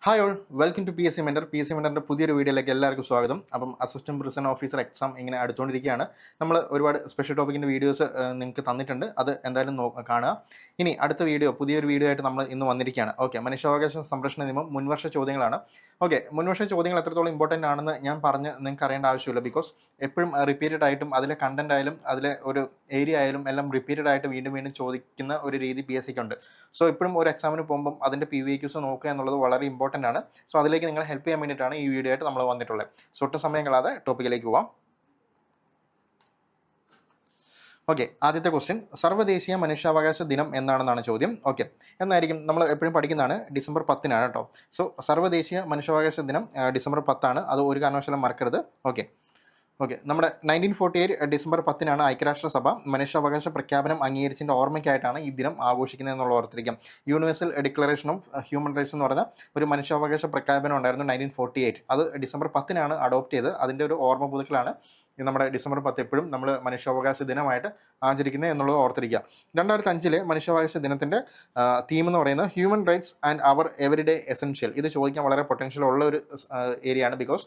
Hi all, welcome to PSC mentor. PSC മെൻറ്ററിൻ്റെ പുതിയൊരു വീഡിയോയിലേക്ക് എല്ലാവർക്കും സ്വാഗതം. അപ്പം അസിസ്റ്റൻറ്റ് പ്രിസൺ ഓഫീസർ എക്സാം ഇങ്ങനെ അടുത്തുകൊണ്ടിരിക്കുകയാണ്. നമ്മൾ ഒരുപാട് സ്പെഷ്യൽ ടോപ്പിക്കിൻ്റെ വീഡിയോസ് നിങ്ങൾക്ക് തന്നിട്ടുണ്ട്. അത് എന്തായാലും കാണുക. ഇനി അടുത്ത വീഡിയോ, പുതിയൊരു വീഡിയോ ആയിട്ട് നമ്മൾ ഇന്ന് വന്നിരിക്കുകയാണ്. ഓക്കെ, മനുഷ്യാവകാശ സംരക്ഷണ നിയമം മുൻവർഷ ചോദ്യങ്ങളാണ്. ഓക്കെ, മുൻവർഷ ചോദ്യങ്ങൾ എത്രത്തോളം ഇമ്പോർട്ടൻ്റ് ആണെന്ന് ഞാൻ പറഞ്ഞ് നിങ്ങൾക്ക് അറിയേണ്ട ആവശ്യമില്ല. ബിക്കോസ് എപ്പോഴും റിപ്പീറ്റഡ് ആയിട്ടും അതിലെ കണ്ടന്റ് ആയാലും അതിലെ ഒരു ഏരിയ ആയാലും എല്ലാം റിപ്പീറ്റഡ് ആയിട്ട് വീണ്ടും വീണ്ടും ചോദിക്കുന്ന ഒരു രീതി PSC ഉണ്ട്. സോ ഇപ്പോഴും ഒരു എക്സാമിന് പോകുമ്പം അതിൻ്റെ PVQs നോക്കുക എന്നുള്ളത് വളരെ ഇമ്പോർട്ടൻ്റ് ആണ്. സോ അതിലേക്ക് നിങ്ങളെ ഹെൽപ്പ് ചെയ്യാൻ വേണ്ടിയിട്ടാണ് ഈ വീഡിയോ ആയിട്ട് നമ്മൾ വന്നിട്ടുള്ളത്. സോ ഒട്ടും സമയം കളയാതെ ടോപ്പിക്കിലേക്ക് പോവാം. ഓക്കെ, ആദ്യത്തെ ക്വസ്റ്റ്യൻ, സർവ്വദേശീയ മനുഷ്യാവകാശ ദിനം എന്നാണെന്നാണ് ചോദ്യം. ഓക്കെ, എന്നായിരിക്കും നമ്മൾ എപ്പോഴും പഠിക്കുന്നതാണ്, ഡിസംബർ 10 കേട്ടോ. സോ സർവ്വദേശീയ മനുഷ്യാവകാശ ദിനം ഡിസംബർ 10, അത് ഒരു കാരണവശാലും മറക്കരുത്. ഓക്കെ, നമ്മുടെ 1948 ഡിസംബർ 10 ഐക്യരാഷ്ട്രസഭ മനുഷ്യാവകാശ പ്രഖ്യാപനം അംഗീകരിച്ചതിൻ്റെ ഓർമ്മയ്ക്കായിട്ടാണ് ഈ ദിനം ആഘോഷിക്കുന്നത് എന്നുള്ള ഓർത്തിരിക്കാം. Universal declaration of human rights എന്ന് പറഞ്ഞ ഒരു മനുഷ്യാവകാശ പ്രഖ്യാപനം ഉണ്ടായിരുന്നു 1948. അത് ഡിസംബർ 10 അഡോപ്റ്റ് ചെയ്ത് അതിൻ്റെ ഒരു ഓർമ്മ പുതുക്കലാണ് നമ്മുടെ ഡിസംബർ 10 എപ്പോഴും നമ്മൾ മനുഷ്യാവകാശ ദിനമായിട്ട് ആചരിക്കുന്നത് എന്നുള്ളത് ഓർത്തിരിക്കുക. 2005 മനുഷ്യാവകാശ ദിനത്തിൻ്റെ തീം എന്ന് പറയുന്നത് human rights and our everyday essential. ഇത് ചോദിക്കാൻ വളരെ പൊട്ടൻഷ്യൽ ഉള്ള ഒരു ഏരിയയാണ്. ബിക്കോസ്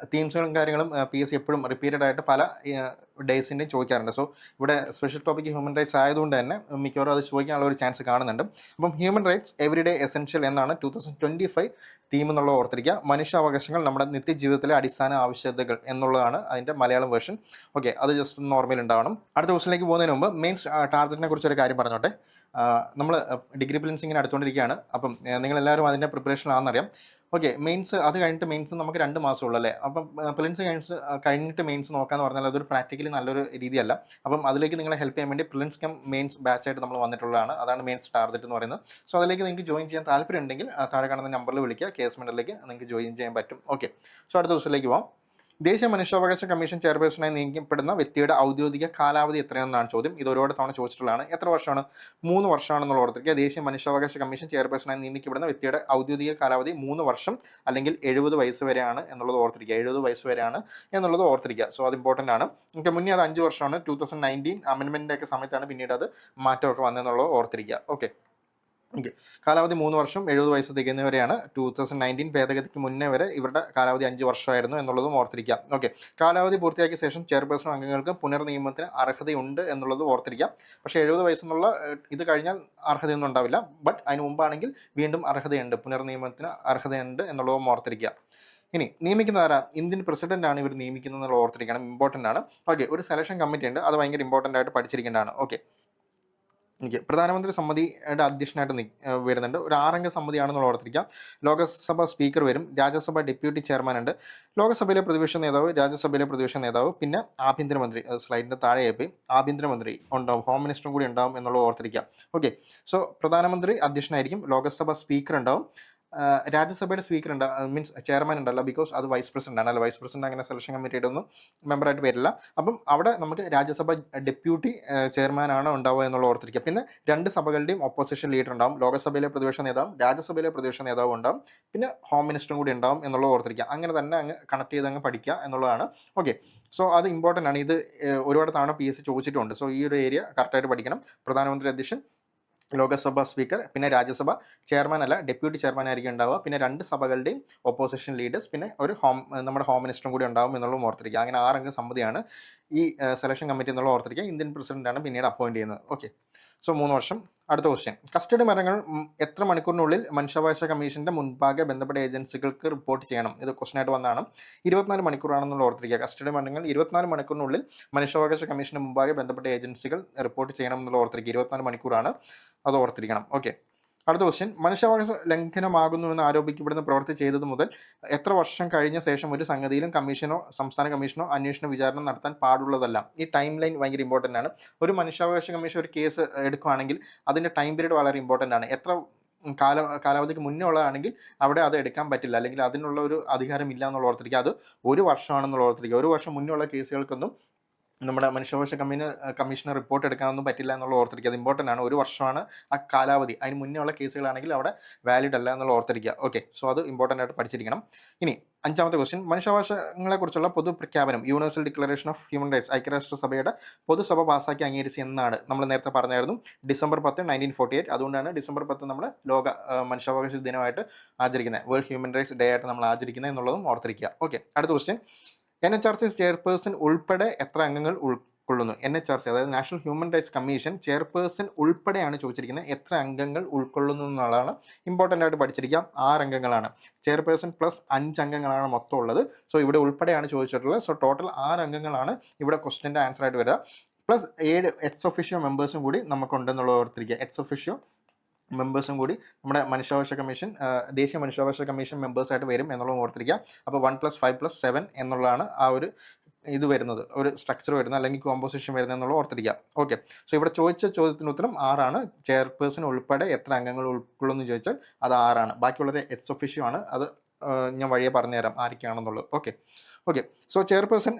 തീംസുകളും കാര്യങ്ങളും PSC എപ്പോഴും റിപ്പീറ്റഡ് ആയിട്ട് പല ഡേയ്സിൻ്റെയും ചോദിക്കാറുണ്ട്. സോ ഇവിടെ സ്പെഷ്യൽ ടോപ്പിക്ക് ഹ്യൂമൻ റൈറ്റ്സ് ആയതുകൊണ്ട് തന്നെ മിക്കവാറും അത് ചോദിക്കാനുള്ള ഒരു ചാൻസ് കാണുന്നുണ്ട്. അപ്പം ഹ്യൂമൻ റൈറ്റ്സ് എവരിഡേ എസെൻഷ്യൽ എന്നാണ് 2025 തീം എന്നുള്ള ഓർത്തിരിക്കുക. മനുഷ്യാവകാശങ്ങൾ നമ്മുടെ നിത്യജീവിതത്തിലെ അടിസ്ഥാന ആവശ്യകതകൾ എന്നുള്ളതാണ് അതിൻ്റെ മലയാളം വേർഷൻ. ഓക്കെ, അത് ജസ്റ്റ് ഒന്ന് ഓർമ്മയിൽ ഉണ്ടാവണം. അടുത്ത ക്വസ്റ്റിലേക്ക് പോകുന്നതിന് മുമ്പ് മെയിൻസ് ടാർഗറ്റിനെ കുറിച്ചൊരു കാര്യം പറഞ്ഞോട്ടെ. നമ്മൾ ഡിഗ്രി പ്രിലിംസ് ഇങ്ങനെ അടുത്തുകൊണ്ടിരിക്കുകയാണ്. അപ്പം നിങ്ങളെല്ലാവരും അതിൻ്റെ പ്രിപ്പറേഷനാണെന്നറിയാം. ഓക്കെ, മെയിൻസ് അത് കഴിഞ്ഞിട്ട് മെയിൻസ് നമുക്ക് 2 മാസം ഉള്ളൂ അല്ലേ. അപ്പം പ്രിലിംസ് കഴിഞ്ഞിട്ട് മെയിൻസ് നോക്കാമെന്ന് പറഞ്ഞാൽ അതൊരു പ്രാക്ടിക്കലി നല്ലൊരു രീതിയല്ല. അപ്പം അതിലേക്ക് നിങ്ങളെ ഹെൽപ്പ് ചെയ്യാൻ വേണ്ടി പ്രിലിംസ് കം മെയിൻസ് ബാച്ചായിട്ട് നമ്മൾ വന്നിട്ടുള്ളതാണ്. അതാണ് മെയിൻസ് ടാർഗറ്റ് എന്ന് പറയുന്നത്. സോ അതിലേക്ക് നിങ്ങൾക്ക് ജോയിൻ ചെയ്യാൻ താല്പര്യം ഉണ്ടെങ്കിൽ താഴെ കാണുന്ന നമ്പറിൽ വിളിക്കുക. കേസ് മെൻറ്ററിലേക്ക് നിങ്ങൾക്ക് ജോയിൻ ചെയ്യാൻ പറ്റും. ഓക്കെ, സോ അടുത്ത ദിവസത്തിലേക്ക് പോകാം. ദേശീയ മനുഷ്യാവകാശ കമ്മീഷൻ ചെയർപേഴ്സണായി നിയമിക്കപ്പെടുന്ന വ്യക്തിയുടെ ഔദ്യോഗിക കാലാവധി എത്രയാണെന്നാണ് ചോദ്യം. ഇത് ഒരുപാട് തവണ ചോദിച്ചിട്ടുള്ളതാണ്. എത്ര വർഷമാണ്? 3 വർഷമാണെന്നുള്ള ഓർത്തിരിക്കുക. ദേശീയ മനുഷ്യാവകാശ കമ്മീഷൻ ചെയർപേഴ്സണായി നിയമിക്കപ്പെടുന്ന വ്യക്തിയുടെ ഔദ്യോഗിക കാലാവധി 3 വർഷം അല്ലെങ്കിൽ 70 വയസ്സ് വരെയാണ് എന്നുള്ളത് ഓർത്തിരിക്കുക. 70 വയസ്സ് വരെയാണ് എന്നുള്ളത് ഓർത്തിരിക്കുക. സോ അത് ഇമ്പോർട്ടൻ്റ് ആണ്. നമുക്ക് മുന്നേ അത് 5 വർഷമാണ്. 2019 അമെൻമെൻറ്റിൻ്റെ ഒക്കെ സമയത്താണ് പിന്നീട് അത് മാറ്റമൊക്കെ വന്നതെന്നുള്ളത് ഓർത്തിരിക്കുക. ഓക്കെ, കാലാവധി 3 വർഷം 70 വയസ്സ് തികയുന്നവരെയാണ്. 2019 ഭേദഗതിക്ക് മുന്നേ വരെ ഇവരുടെ കാലാവധി 5 വർഷമായിരുന്നു എന്നുള്ളതും ഓർത്തിരിക്കാം. ഓക്കെ, കാലാവധി പൂർത്തിയാക്കിയ ശേഷം ചെയർപേഴ്സൺ അംഗങ്ങൾക്ക് പുനർനിയമനത്തിന് അർഹതയുണ്ട് എന്നുള്ളത് ഓർത്തിരിക്കാം. പക്ഷേ 70 വയസ്സെന്നുള്ള ഇത് കഴിഞ്ഞാൽ അർഹതയൊന്നും ഉണ്ടാവില്ല. ബട്ട് അതിന് മുമ്പാണെങ്കിൽ വീണ്ടും അർഹതയുണ്ട്, പുനർനിയമനത്തിന് അർഹതയുണ്ട് എന്നുള്ളതും ഓർത്തിരിക്കുക. ഇനി നിയമിക്കുന്ന ആരാ? ഇന്ത്യൻ പ്രസിഡന്റ് ആണ് ഇവർ നിയമിക്കുന്നത് എന്നുള്ള ഓർത്തിരിക്കണം. ഇമ്പോർട്ടൻ്റ് ആണ്. ഓക്കെ, ഒരു സെലക്ഷൻ കമ്മിറ്റി ഉണ്ട്, അത് ഭയങ്കര ഇമ്പോർട്ടൻ്റ് ആയിട്ട് പഠിച്ചിരിക്കേണ്ടതാണ്. ഓക്കെ, പ്രധാനമന്ത്രി സമിതിയുടെ അധ്യക്ഷനായിട്ട് വരുന്നുണ്ട്. ഒരു 6 അംഗ സമിതിയാണെന്നുള്ള ഓർത്തിരിക്കാം. ലോകസഭ സ്പീക്കർ വരും. രാജ്യസഭ ഡെപ്യൂട്ടി ചെയർമാൻ ഉണ്ട്. ലോകസഭയിലെ പ്രതിപക്ഷ നേതാവ്, രാജ്യസഭയിലെ പ്രതിപക്ഷ നേതാവ്, പിന്നെ ആഭ്യന്തരമന്ത്രി, സ്ലൈഡിൻ്റെ താഴെയായി പോയി, ആഭ്യന്തരമന്ത്രി ഉണ്ടാവും, ഹോം മിനിസ്റ്ററും കൂടി ഉണ്ടാവും എന്നുള്ളത് ഓർത്തിരിക്കാം. ഓക്കെ, സോ പ്രധാനമന്ത്രി അധ്യക്ഷനായിരിക്കും. ലോകസഭ സ്പീക്കർ ഉണ്ടാവും. രാജ്യസഭയുടെ സ്പീക്കർ ഉണ്ട്, മീൻസ് ചെയർമാൻ ഉണ്ടല്ലോ, ബിക്കോസ് അത് വൈസ് പ്രസിഡന്റ് ആണ്. അല്ല, വൈസ് പ്രസിഡന്റ് അങ്ങനെ സെലക്ഷൻ കമ്മിറ്റിയുടെ ഒന്നും മെമ്പറായിട്ട് വരില്ല. അപ്പം അവിടെ നമുക്ക് രാജ്യസഭ ഡെപ്യൂട്ടി ചെയർമാനാണ് ഉണ്ടാവുക എന്നുള്ള ഓർത്തിരിക്കുക. പിന്നെ 2 സഭകളുടെയും ഓപ്പോസിഷൻ ലീഡർ ഉണ്ടാവും. ലോകസഭയിലെ പ്രതിപക്ഷ നേതാവും രാജ്യസഭയിലെ പ്രതിപക്ഷ നേതാവും ഉണ്ടാവും. പിന്നെ ഹോം മിനിസ്റ്ററും കൂടി ഉണ്ടാവും എന്നുള്ളത് ഓർത്തിരിക്കുക. അങ്ങനെ തന്നെ അങ്ങ് കണക്ട് ചെയ്ത് അങ്ങ് പഠിക്കുക എന്നുള്ളതാണ്. ഓക്കെ, സോ അത് ഇമ്പോർട്ടൻ്റ് ആണ്. ഇത് ഒരുപാട് തവണ PSC ചോദിച്ചിട്ടുണ്ട്. സോ ഈ ഒരു ഏരിയ കറക്റ്റായിട്ട് പഠിക്കണം. പ്രധാനമന്ത്രി അധ്യക്ഷൻ, ലോകസഭ സ്പീക്കർ, പിന്നെ രാജ്യസഭ ചെയർമാൻ അല്ല ഡെപ്യൂട്ടി ചെയർമാൻ ആയിരിക്കും ഉണ്ടാവുക. പിന്നെ 2 സഭകളുടെയും ഓപ്പോസിഷൻ ലീഡേഴ്സ്, പിന്നെ ഒരു നമ്മുടെ ഹോം മിനിസ്റ്ററും കൂടി ഉണ്ടാവും എന്നുള്ളത് ഓർത്തിരിക്കുക. അങ്ങനെ 6 അംഗ സമിതിയാണ് ഈ സെലക്ഷൻ കമ്മിറ്റി എന്നുള്ള ഓർത്തിരിക്കുക. ഇന്ത്യൻ പ്രസിഡന്റാണ് പിന്നീട് അപ്പോയിന്റ് ചെയ്യുന്നത്. ഓക്കെ, സോ 3 വർഷം. അടുത്ത ക്വസ്റ്റ്യൻ, കസ്റ്റഡി മരണങ്ങൾ എത്ര മണിക്കൂറിനുള്ളിൽ മനുഷ്യാവകാശ കമ്മീഷന്റെ മുൻപാകെ ബന്ധപ്പെട്ട ഏജൻസികൾക്ക് റിപ്പോർട്ട് ചെയ്യണം? ഇത് ക്വസ്റ്റ്യൻ ആയിട്ട് വന്നതാണ്. 24 മണിക്കൂറാണെന്നുള്ള ഓർത്തിരിക്കുക. കസ്റ്റഡി മരണങ്ങൾ 24 മണിക്കൂറിനുള്ളിൽ മനുഷ്യാവകാശ കമ്മീഷന്റെ മുമ്പാകെ ബന്ധപ്പെട്ട ഏജൻസികൾ റിപ്പോർട്ട് ചെയ്യണം എന്നുള്ള ഓർത്തിരിക്കുക. 24 മണിക്കൂറാണ്, അത് ഓർത്തിരിക്കണം. ഓക്കെ, അടുത്ത ക്വസ്റ്റ്യൻ, മനുഷ്യാവകാശ ലംഘനമാകുന്നുവെന്ന് ആരോപിക്കപ്പെടുന്ന പ്രവൃത്തി ചെയ്തത് മുതൽ എത്ര വർഷം കഴിഞ്ഞ ശേഷം ഒരു സംഗതിയിലും കമ്മീഷനോ സംസ്ഥാന കമ്മീഷനോ അന്വേഷണ വിചാരണ നടത്താൻ പാടുള്ളതല്ല? ഈ ടൈം ലൈൻ ഭയങ്കര ഇമ്പോർട്ടൻ്റ് ആണ്. ഒരു മനുഷ്യാവകാശ കമ്മീഷൻ ഒരു കേസ് എടുക്കുകയാണെങ്കിൽ അതിൻ്റെ ടൈം പീരീഡ് വളരെ ഇമ്പോർട്ടൻ്റ് ആണ്. എത്ര കാലാവധിക്ക് മുന്നേ ഉള്ളതാണെങ്കിൽ അവിടെ അത് എടുക്കാൻ പറ്റില്ല, അല്ലെങ്കിൽ അതിനുള്ള ഒരു അധികാരം ഇല്ല എന്നുള്ള ഓർത്തിരിക്കുക. അത് 1 വർഷമാണെന്നുള്ള ഓർത്തിരിക്കുക. 1 വർഷം മുന്നേ ഉള്ള കേസുകൾക്കൊന്നും നമ്മുടെ മനുഷ്യാവകാശ കമ്മീഷന് റിപ്പോർട്ട് എടുക്കാനൊന്നും പറ്റില്ല എന്നുള്ള ഓർത്തിരിക്കുക. അത് ഇമ്പോർട്ടൻ്റ് ആണ്. 1 വർഷമാണ് ആ കാലാവധി. അതിന് മുന്നേ ഉള്ള കേസുകളാണെങ്കിൽ അവിടെ വാലിഡ് അല്ല എന്നുള്ള ഓർത്തിരിക്കുക. ഓക്കെ, സോ അത് ഇമ്പോർട്ടൻ്റ് ആയിട്ട് പഠിച്ചിരിക്കണം. ഇനി 5ാമത്തെ ക്വസ്റ്റ്യൻ, മനുഷ്യാവകാശങ്ങളെക്കുറിച്ചുള്ള പൊതു പ്രഖ്യാപനം universal declaration of human rights ഐക്യരാഷ്ട്രസഭയുടെ പൊതുസഭ പാസ്സാക്കി അംഗീകരിച്ച് എന്നാണ്? നമ്മൾ നേരത്തെ പറഞ്ഞായിരുന്നു ഡിസംബർ 10, 1948. അതുകൊണ്ടാണ് ഡിസംബർ 10 നമ്മൾ ലോക മനുഷ്യാവകാശ ദിനമായിട്ട് ആചരിക്കുന്നത്, വേൾഡ് ഹ്യൂമൻ റൈറ്റ്സ് ഡേ ആയിട്ട് നമ്മൾ ആചരിക്കുന്നത് എന്നുള്ളതും ഓർത്തിരിക്കുക. ഓക്കെ, അടുത്ത ക്വസ്റ്റ്യൻ, NHRC ചെയർപേഴ്സൺ ഉൾപ്പെടെ എത്ര അംഗങ്ങൾ ഉൾക്കൊള്ളുന്നു? NHRC അതായത് national human rights commission chairperson ഉൾപ്പെടെയാണ് ചോദിച്ചിരിക്കുന്നത്. എത്ര അംഗങ്ങൾ ഉൾക്കൊള്ളുന്നു എന്നുള്ളതാണ് ഇമ്പോർട്ടൻ്റ് ആയിട്ട് പഠിച്ചിരിക്കാം. 6 അംഗങ്ങളാണ്. ചെയർപേഴ്സൺ പ്ലസ് 5 അംഗങ്ങളാണ് മൊത്തം ഉള്ളത്. സോ ഇവിടെ ഉൾപ്പെടെയാണ് ചോദിച്ചിട്ടുള്ളത്. സോ ടോട്ടൽ 6 അംഗങ്ങളാണ് ഇവിടെ ക്വസ്റ്റ്യൻ്റെ ആൻസർ ആയിട്ട് വരിക. പ്ലസ് 7 എക്സ് ഒഫീഷ്യോ മെമ്പേഴ്സും കൂടി നമുക്കുണ്ടെന്നുള്ളത് ഓർത്തിരിക്കുക. എക്സ് ഒഫീഷ്യോ മെമ്പേഴ്സും കൂടി നമ്മുടെ മനുഷ്യാവകാശ കമ്മീഷൻ, ദേശീയ മനുഷ്യാവകാശ കമ്മീഷൻ മെമ്പേഴ്സായിട്ട് വരും എന്നുള്ളത് ഓർത്തിരിക്കുക. അപ്പോൾ 1 + 5 + 7 എന്നുള്ളതാണ് ആ ഒരു ഇത് വരുന്നത്, ഒരു സ്ട്രക്ചർ വരുന്നത്, അല്ലെങ്കിൽ കോമ്പോസിഷൻ വരുന്നത് എന്നുള്ളത് ഓർത്തിരിക്കുക. ഓക്കെ, സോ ഇവിടെ ചോദിച്ച ചോദ്യത്തിന് ഉത്തരം 6 ആണ്. ചെയർപേഴ്സൺ ഉൾപ്പെടെ എത്ര അംഗങ്ങൾ ഉൾക്കൊള്ളുന്നു ചോദിച്ചാൽ അത് 6 ആണ്. ബാക്കിയുള്ളവരെ എക്സ് ഒഫീഷ്യോ ആണ്. അത് ഞാൻ വഴിയെ പറഞ്ഞുതരാം ആരൊക്കെയാണെന്നുള്ളത്. ഓക്കെ, സോ ചെയർപേഴ്സൺ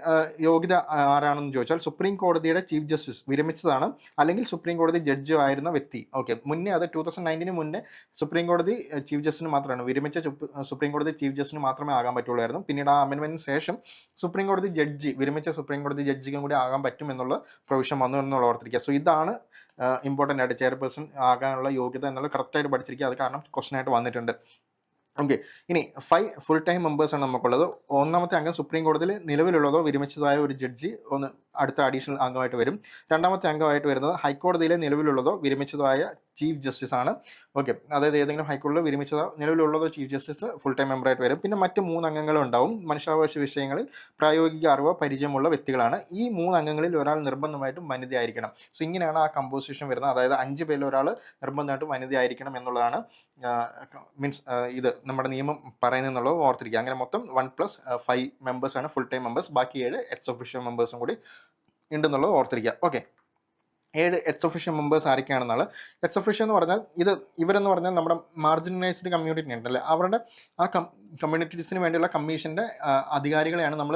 യോഗ്യത ആരാണെന്ന് ചോദിച്ചാൽ സുപ്രീം കോടതിയുടെ ചീഫ് ജസ്റ്റിസ് വിരമിച്ചതാണ്, അല്ലെങ്കിൽ സുപ്രീം കോടതി ജഡ്ജി ആയിരുന്ന വ്യക്തി. ഓക്കെ, മുന്നേ അത് 2019 മുന്നേ സുപ്രീം കോടതി ചീഫ് ജസ്റ്റിന് മാത്രമാണ്, വിരമിച്ച സുപ്രീം കോടതി ചീഫ് ജസ്റ്റിന് മാത്രമേ ആകാൻ പറ്റുള്ളായിരുന്നു. പിന്നീട് ആ അമെൻമെന്റിന് ശേഷം സുപ്രീം കോടതി ജഡ്ജി, വിരമിച്ച സുപ്രീം കോടതി ജഡ്ജിക്കും കൂടി ആകാൻ പറ്റും എന്നുള്ള പ്രൊവിഷൻ വന്നു എന്നുള്ള ഓർത്തിരിക്കുക. സോ ഇതാണ് ഇമ്പോർട്ടൻ്റ് ആയിട്ട് ചെയർപേഴ്സൺ ആകാനുള്ള യോഗ്യത എന്നുള്ളത് കറക്റ്റായിട്ട് പഠിച്ചിരിക്കുക. അത് കാരണം ക്വസ്റ്റൻ ആയിട്ട് വന്നിട്ടുണ്ട്. ഓക്കെ, ഇനി 5 ഫുൾ ടൈം മെമ്പേഴ്സാണ് നമുക്കുള്ളത്. 1ാമത്തെ അംഗം സുപ്രീം കോടതിയിൽ നിലവിലുള്ളതോ വിരമിച്ചതായ ഒരു ജഡ്ജി അടുത്ത അഡീഷണൽ അംഗമായിട്ട് വരും. 2ാമത്തെ അംഗമായിട്ട് വരുന്നത് ഹൈക്കോടതിയിലെ നിലവിലുള്ളതോ വിരമിച്ചതോ ആയ ചീഫ് ജസ്റ്റിസ് ആണ്. ഓക്കെ, അതായത് ഏതെങ്കിലും ഹൈക്കോടതിയിൽ വിരമിച്ചതോ നിലവിലുള്ളതോ ചീഫ് ജസ്റ്റിസ് ഫുൾ ടൈം മെമ്പറായിട്ട് വരും. പിന്നെ മറ്റ് 3 അംഗങ്ങളും ഉണ്ടാവും. മനുഷ്യാവകാശ വിഷയങ്ങളിൽ പ്രായോഗിക അറിവോ പരിചയമുള്ള വ്യക്തികളാണ്. ഈ 3 അംഗങ്ങളിൽ ഒരാൾ നിർബന്ധമായിട്ടും വനിതയായിരിക്കണം. സോ ഇങ്ങനെയാണ് ആ കമ്പോസിഷൻ വരുന്നത്. അതായത് 5 പേരിൽ ഒരാൾ നിർബന്ധമായിട്ടും വനിതയായിരിക്കണം എന്നുള്ളതാണ് മീൻസ് ഇത് നമ്മുടെ നിയമം പറയുന്നതെന്നുള്ളത് ഓർത്തിരിക്കുക. അങ്ങനെ മൊത്തം 1 + 5 മെമ്പേഴ്സാണ് ഫുൾ ടൈം മെമ്പേഴ്സ്. ബാക്കി 7 എക്സ് ഒഫീഷ്യൽ മെമ്പേഴ്സും കൂടി ഉണ്ടെന്നുള്ളത് ഓർത്തിരിക്കുക. ഓക്കെ, 7 എക്സ് ഒഫീഷ്യൽ മെമ്പേഴ്സ് ആരൊക്കെയാണെന്നാണ്. എക്സ് ഒഫീഷ്യൽ എന്ന് പറഞ്ഞാൽ ഇവരെന്ന് പറഞ്ഞാൽ നമ്മുടെ മാർജിനലൈസ്ഡ് കമ്മ്യൂണിറ്റി ഉണ്ടല്ലേ, അവരുടെ ആ കമ്മ്യൂണിറ്റീസിന് വേണ്ടിയുള്ള കമ്മീഷൻ്റെ അധികാരികളെയാണ് നമ്മൾ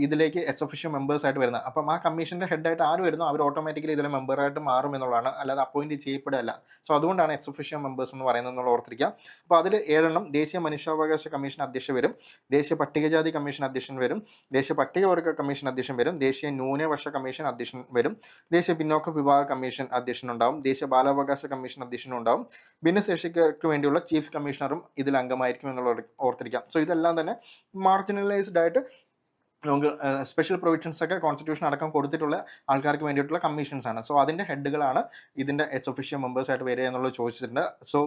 ഇതിലേക്ക് എക്സ് ഒഫീഷ്യൽ മെമ്പേഴ്സായിട്ട് വരുന്നത്. അപ്പം ആ കമ്മീഷൻ്റെ ഹെഡായിട്ട് ആര് വരുന്നോ അവർ ഓട്ടോമാറ്റിക്കലി ഇതിലെ മെമ്പറായിട്ട് മാറും എന്നുള്ളതാണ്, അല്ലാതെ അപ്പോയിൻറ്റ് ചെയ്യപ്പെടുകയല്ല. സോ അതുകൊണ്ടാണ് എക്സ് ഒഫീഷ്യൽ മെമ്പേഴ്സ് എന്ന് പറയുന്നത് എന്നുള്ള ഓർത്തിരിക്കുക. അപ്പോൾ അതിൽ 7 എണ്ണം ദേശീയ മനുഷ്യാവകാശ കമ്മീഷൻ അധ്യക്ഷൻ വരും, ദേശീയ പട്ടികജാതി കമ്മീഷൻ അധ്യക്ഷൻ വരും, ദേശീയ പട്ടികവർഗ കമ്മീഷൻ അധ്യക്ഷൻ വരും, ദേശീയ ന്യൂനപക്ഷ കമ്മീഷൻ അധ്യക്ഷൻ വരും, ദേശീയ പിന്നോക്ക വിഭാഗ കമ്മീഷൻ അധ്യക്ഷൻ ഉണ്ടാവും, ദേശീയ ബാലാവകാശ കമ്മീഷൻ അധ്യക്ഷനും ഉണ്ടാവും, ഭിന്നശേഷിക്കാർക്ക് വേണ്ടിയുള്ള ചീഫ് കമ്മീഷണറും ഇതിൽ അംഗമായിരിക്കും എന്നുള്ളത് ഓർത്തിരിക്കാം. സോ ഇതെല്ലാം തന്നെ മാർജിനലൈസ്ഡ് ആയിട്ട് നമുക്ക് സ്പെഷ്യൽ പ്രൊവിഷൻസ് ഒക്കെ കോൺസ്റ്റിറ്റ്യൂഷൻ അടക്കം കൊടുത്തിട്ടുള്ള ആൾക്കാർക്ക് വേണ്ടിയിട്ടുള്ള കമ്മീഷൻസ് ആണ്. സോ അതിൻ്റെ ഹെഡുകളാണ് ഇതിൻ്റെ എക്സ് ഒഫീഷ്യൽ മെമ്പേഴ്സ് ആയിട്ട് വരിക എന്നുള്ളത് ചോദിച്ചിട്ടുണ്ട്. സോ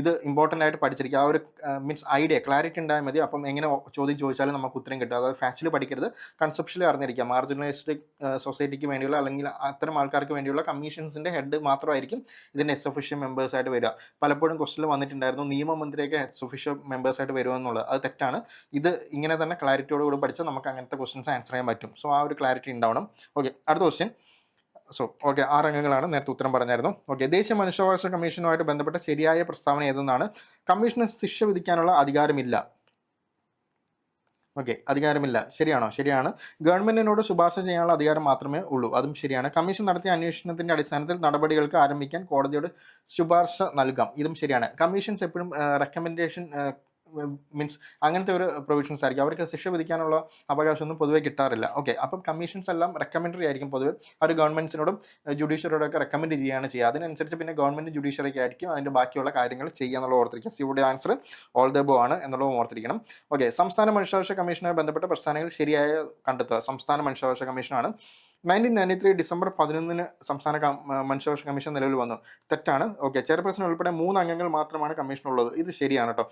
ഇത് ഇമ്പോർട്ടൻ്റ് ആയിട്ട് പഠിച്ചിരിക്കുക. ആ ഒരു മീൻസ് ഐഡിയ ക്ലാരിറ്റി ഉണ്ടായാൽ മതി. അപ്പം എങ്ങനെ ചോദ്യം ചോദിച്ചാലും നമുക്ക് ഉത്തരം കിട്ടും. അതായത് ഫാക്ച്വലി പഠിക്കരുത്, കൺസെപ്ഷ്യലി അറിഞ്ഞിരിക്കുക. മാർജിനലൈസ്ഡ് സൊസൈറ്റിക്ക് വേണ്ടിയുള്ള അല്ലെങ്കിൽ അത്തരം ആൾക്കാർക്ക് വേണ്ടിയുള്ള കമ്മീഷൻസിൻ്റെ ഹെഡ് മാത്രമായിരിക്കും ഇതിൻ്റെ എക്സ് ഒഫീഷ്യൽ മെമ്പേഴ്സ് ആയിട്ട് വരിക. പലപ്പോഴും ക്വസ്റ്റിൽ വന്നിട്ടുണ്ടായിരുന്നു നിയമമന്ത്രിയൊക്കെ എക്സ് ഒഫീഷ്യൽ മെമ്പേഴ്സ് ആയിട്ട് വരുമെന്നുള്ളത്. അത് തെറ്റാണ്. ഇത് ഇങ്ങനെ തന്നെ ക്ലാരിറ്റിയോടുകൂടി പഠിച്ചാൽ നമുക്ക് അങ്ങനത്തെ ക്വസ്റ്റ്യൻസ് ആൻസർ ചെയ്യാൻ പറ്റും. സോ ആ ഒരു ക്ലാരിറ്റി ഉണ്ടാവണം. ഓക്കെ, അടുത്ത ക്വസ്റ്റ്യൻ. സോ ഓക്കെ, 6 അംഗങ്ങളാണ്, നേരത്തെ ഉത്തരം പറഞ്ഞായിരുന്നു. ഓക്കെ, ദേശീയ മനുഷ്യാവകാശ കമ്മീഷനുമായിട്ട് ബന്ധപ്പെട്ട ശരിയായ പ്രസ്താവന ഏതെന്നാണ്? കമ്മീഷന് ശിക്ഷ വിധിക്കാനുള്ള അധികാരമില്ല. ഓക്കെ, അധികാരമില്ല. ശരിയാണോ? ശരിയാണ്. ഗവൺമെന്റിനോട് ശുപാർശ ചെയ്യാനുള്ള അധികാരം മാത്രമേ ഉള്ളൂ. അതും ശരിയാണ്. കമ്മീഷൻ നടത്തിയ അന്വേഷണത്തിന്റെ അടിസ്ഥാനത്തിൽ നടപടികൾക്ക് ആരംഭിക്കാൻ കോടതിയോട് ശുപാർശ നൽകാം. ഇതും ശരിയാണ്. കമ്മീഷൻസ് എപ്പോഴും റെക്കമെൻഡേഷൻ മീൻസ് അങ്ങനത്തെ ഒരു പ്രൊവിഷൻസ് ആയിരിക്കും. അവർക്ക് ശിക്ഷ വിധിക്കാനുള്ള അവകാശമൊന്നും പൊതുവേ കിട്ടാറില്ല. ഓക്കെ, അപ്പം കമ്മീഷൻസ് എല്ലാം റെക്കമെൻഡറി ആയിരിക്കും പൊതുവെ. അവർ ഗവൺമെൻറ്റ്സിനോടും ജുഡീഷ്യറിയോടൊക്കെ റെക്കമെൻഡ് ചെയ്യുകയാണ് ചെയ്യുക. അതിനനുസരിച്ച് പിന്നെ ഗവൺമെൻറ് ജുഡീഷ്യറിക്ക് ആയിരിക്കും അതിൻ്റെ ബാക്കിയുള്ള കാര്യങ്ങൾ ചെയ്യുക എന്നുള്ള ഓർത്തിരിക്കുക. സോ ഇവിടെ ആൻസർ ഓൾ ദ എബോവ് ആണ് എന്നുള്ളത് ഓർത്തിരിക്കണം. ഓക്കെ, സംസ്ഥാന മനുഷ്യാവകാശ കമ്മീഷനുമായി ബന്ധപ്പെട്ട പ്രസ്ഥാനങ്ങൾ ശരിയായ കണ്ടെത്തുക. സംസ്ഥാന മനുഷ്യാവകാശ കമ്മീഷനാണ്. 1993 ഡിസംബർ 11 സംസ്ഥാന മനുഷ്യാവകാശ കമ്മീഷൻ നിലവിൽ വന്നു. തെറ്റാണ്. ഓക്കെ, ചെയർപേഴ്സൺ ഉൾപ്പെടെ 3 അംഗങ്ങൾ മാത്രമാണ് കമ്മീഷനുള്ളത്. ഇത് ശരിയാണ് കേട്ടോ.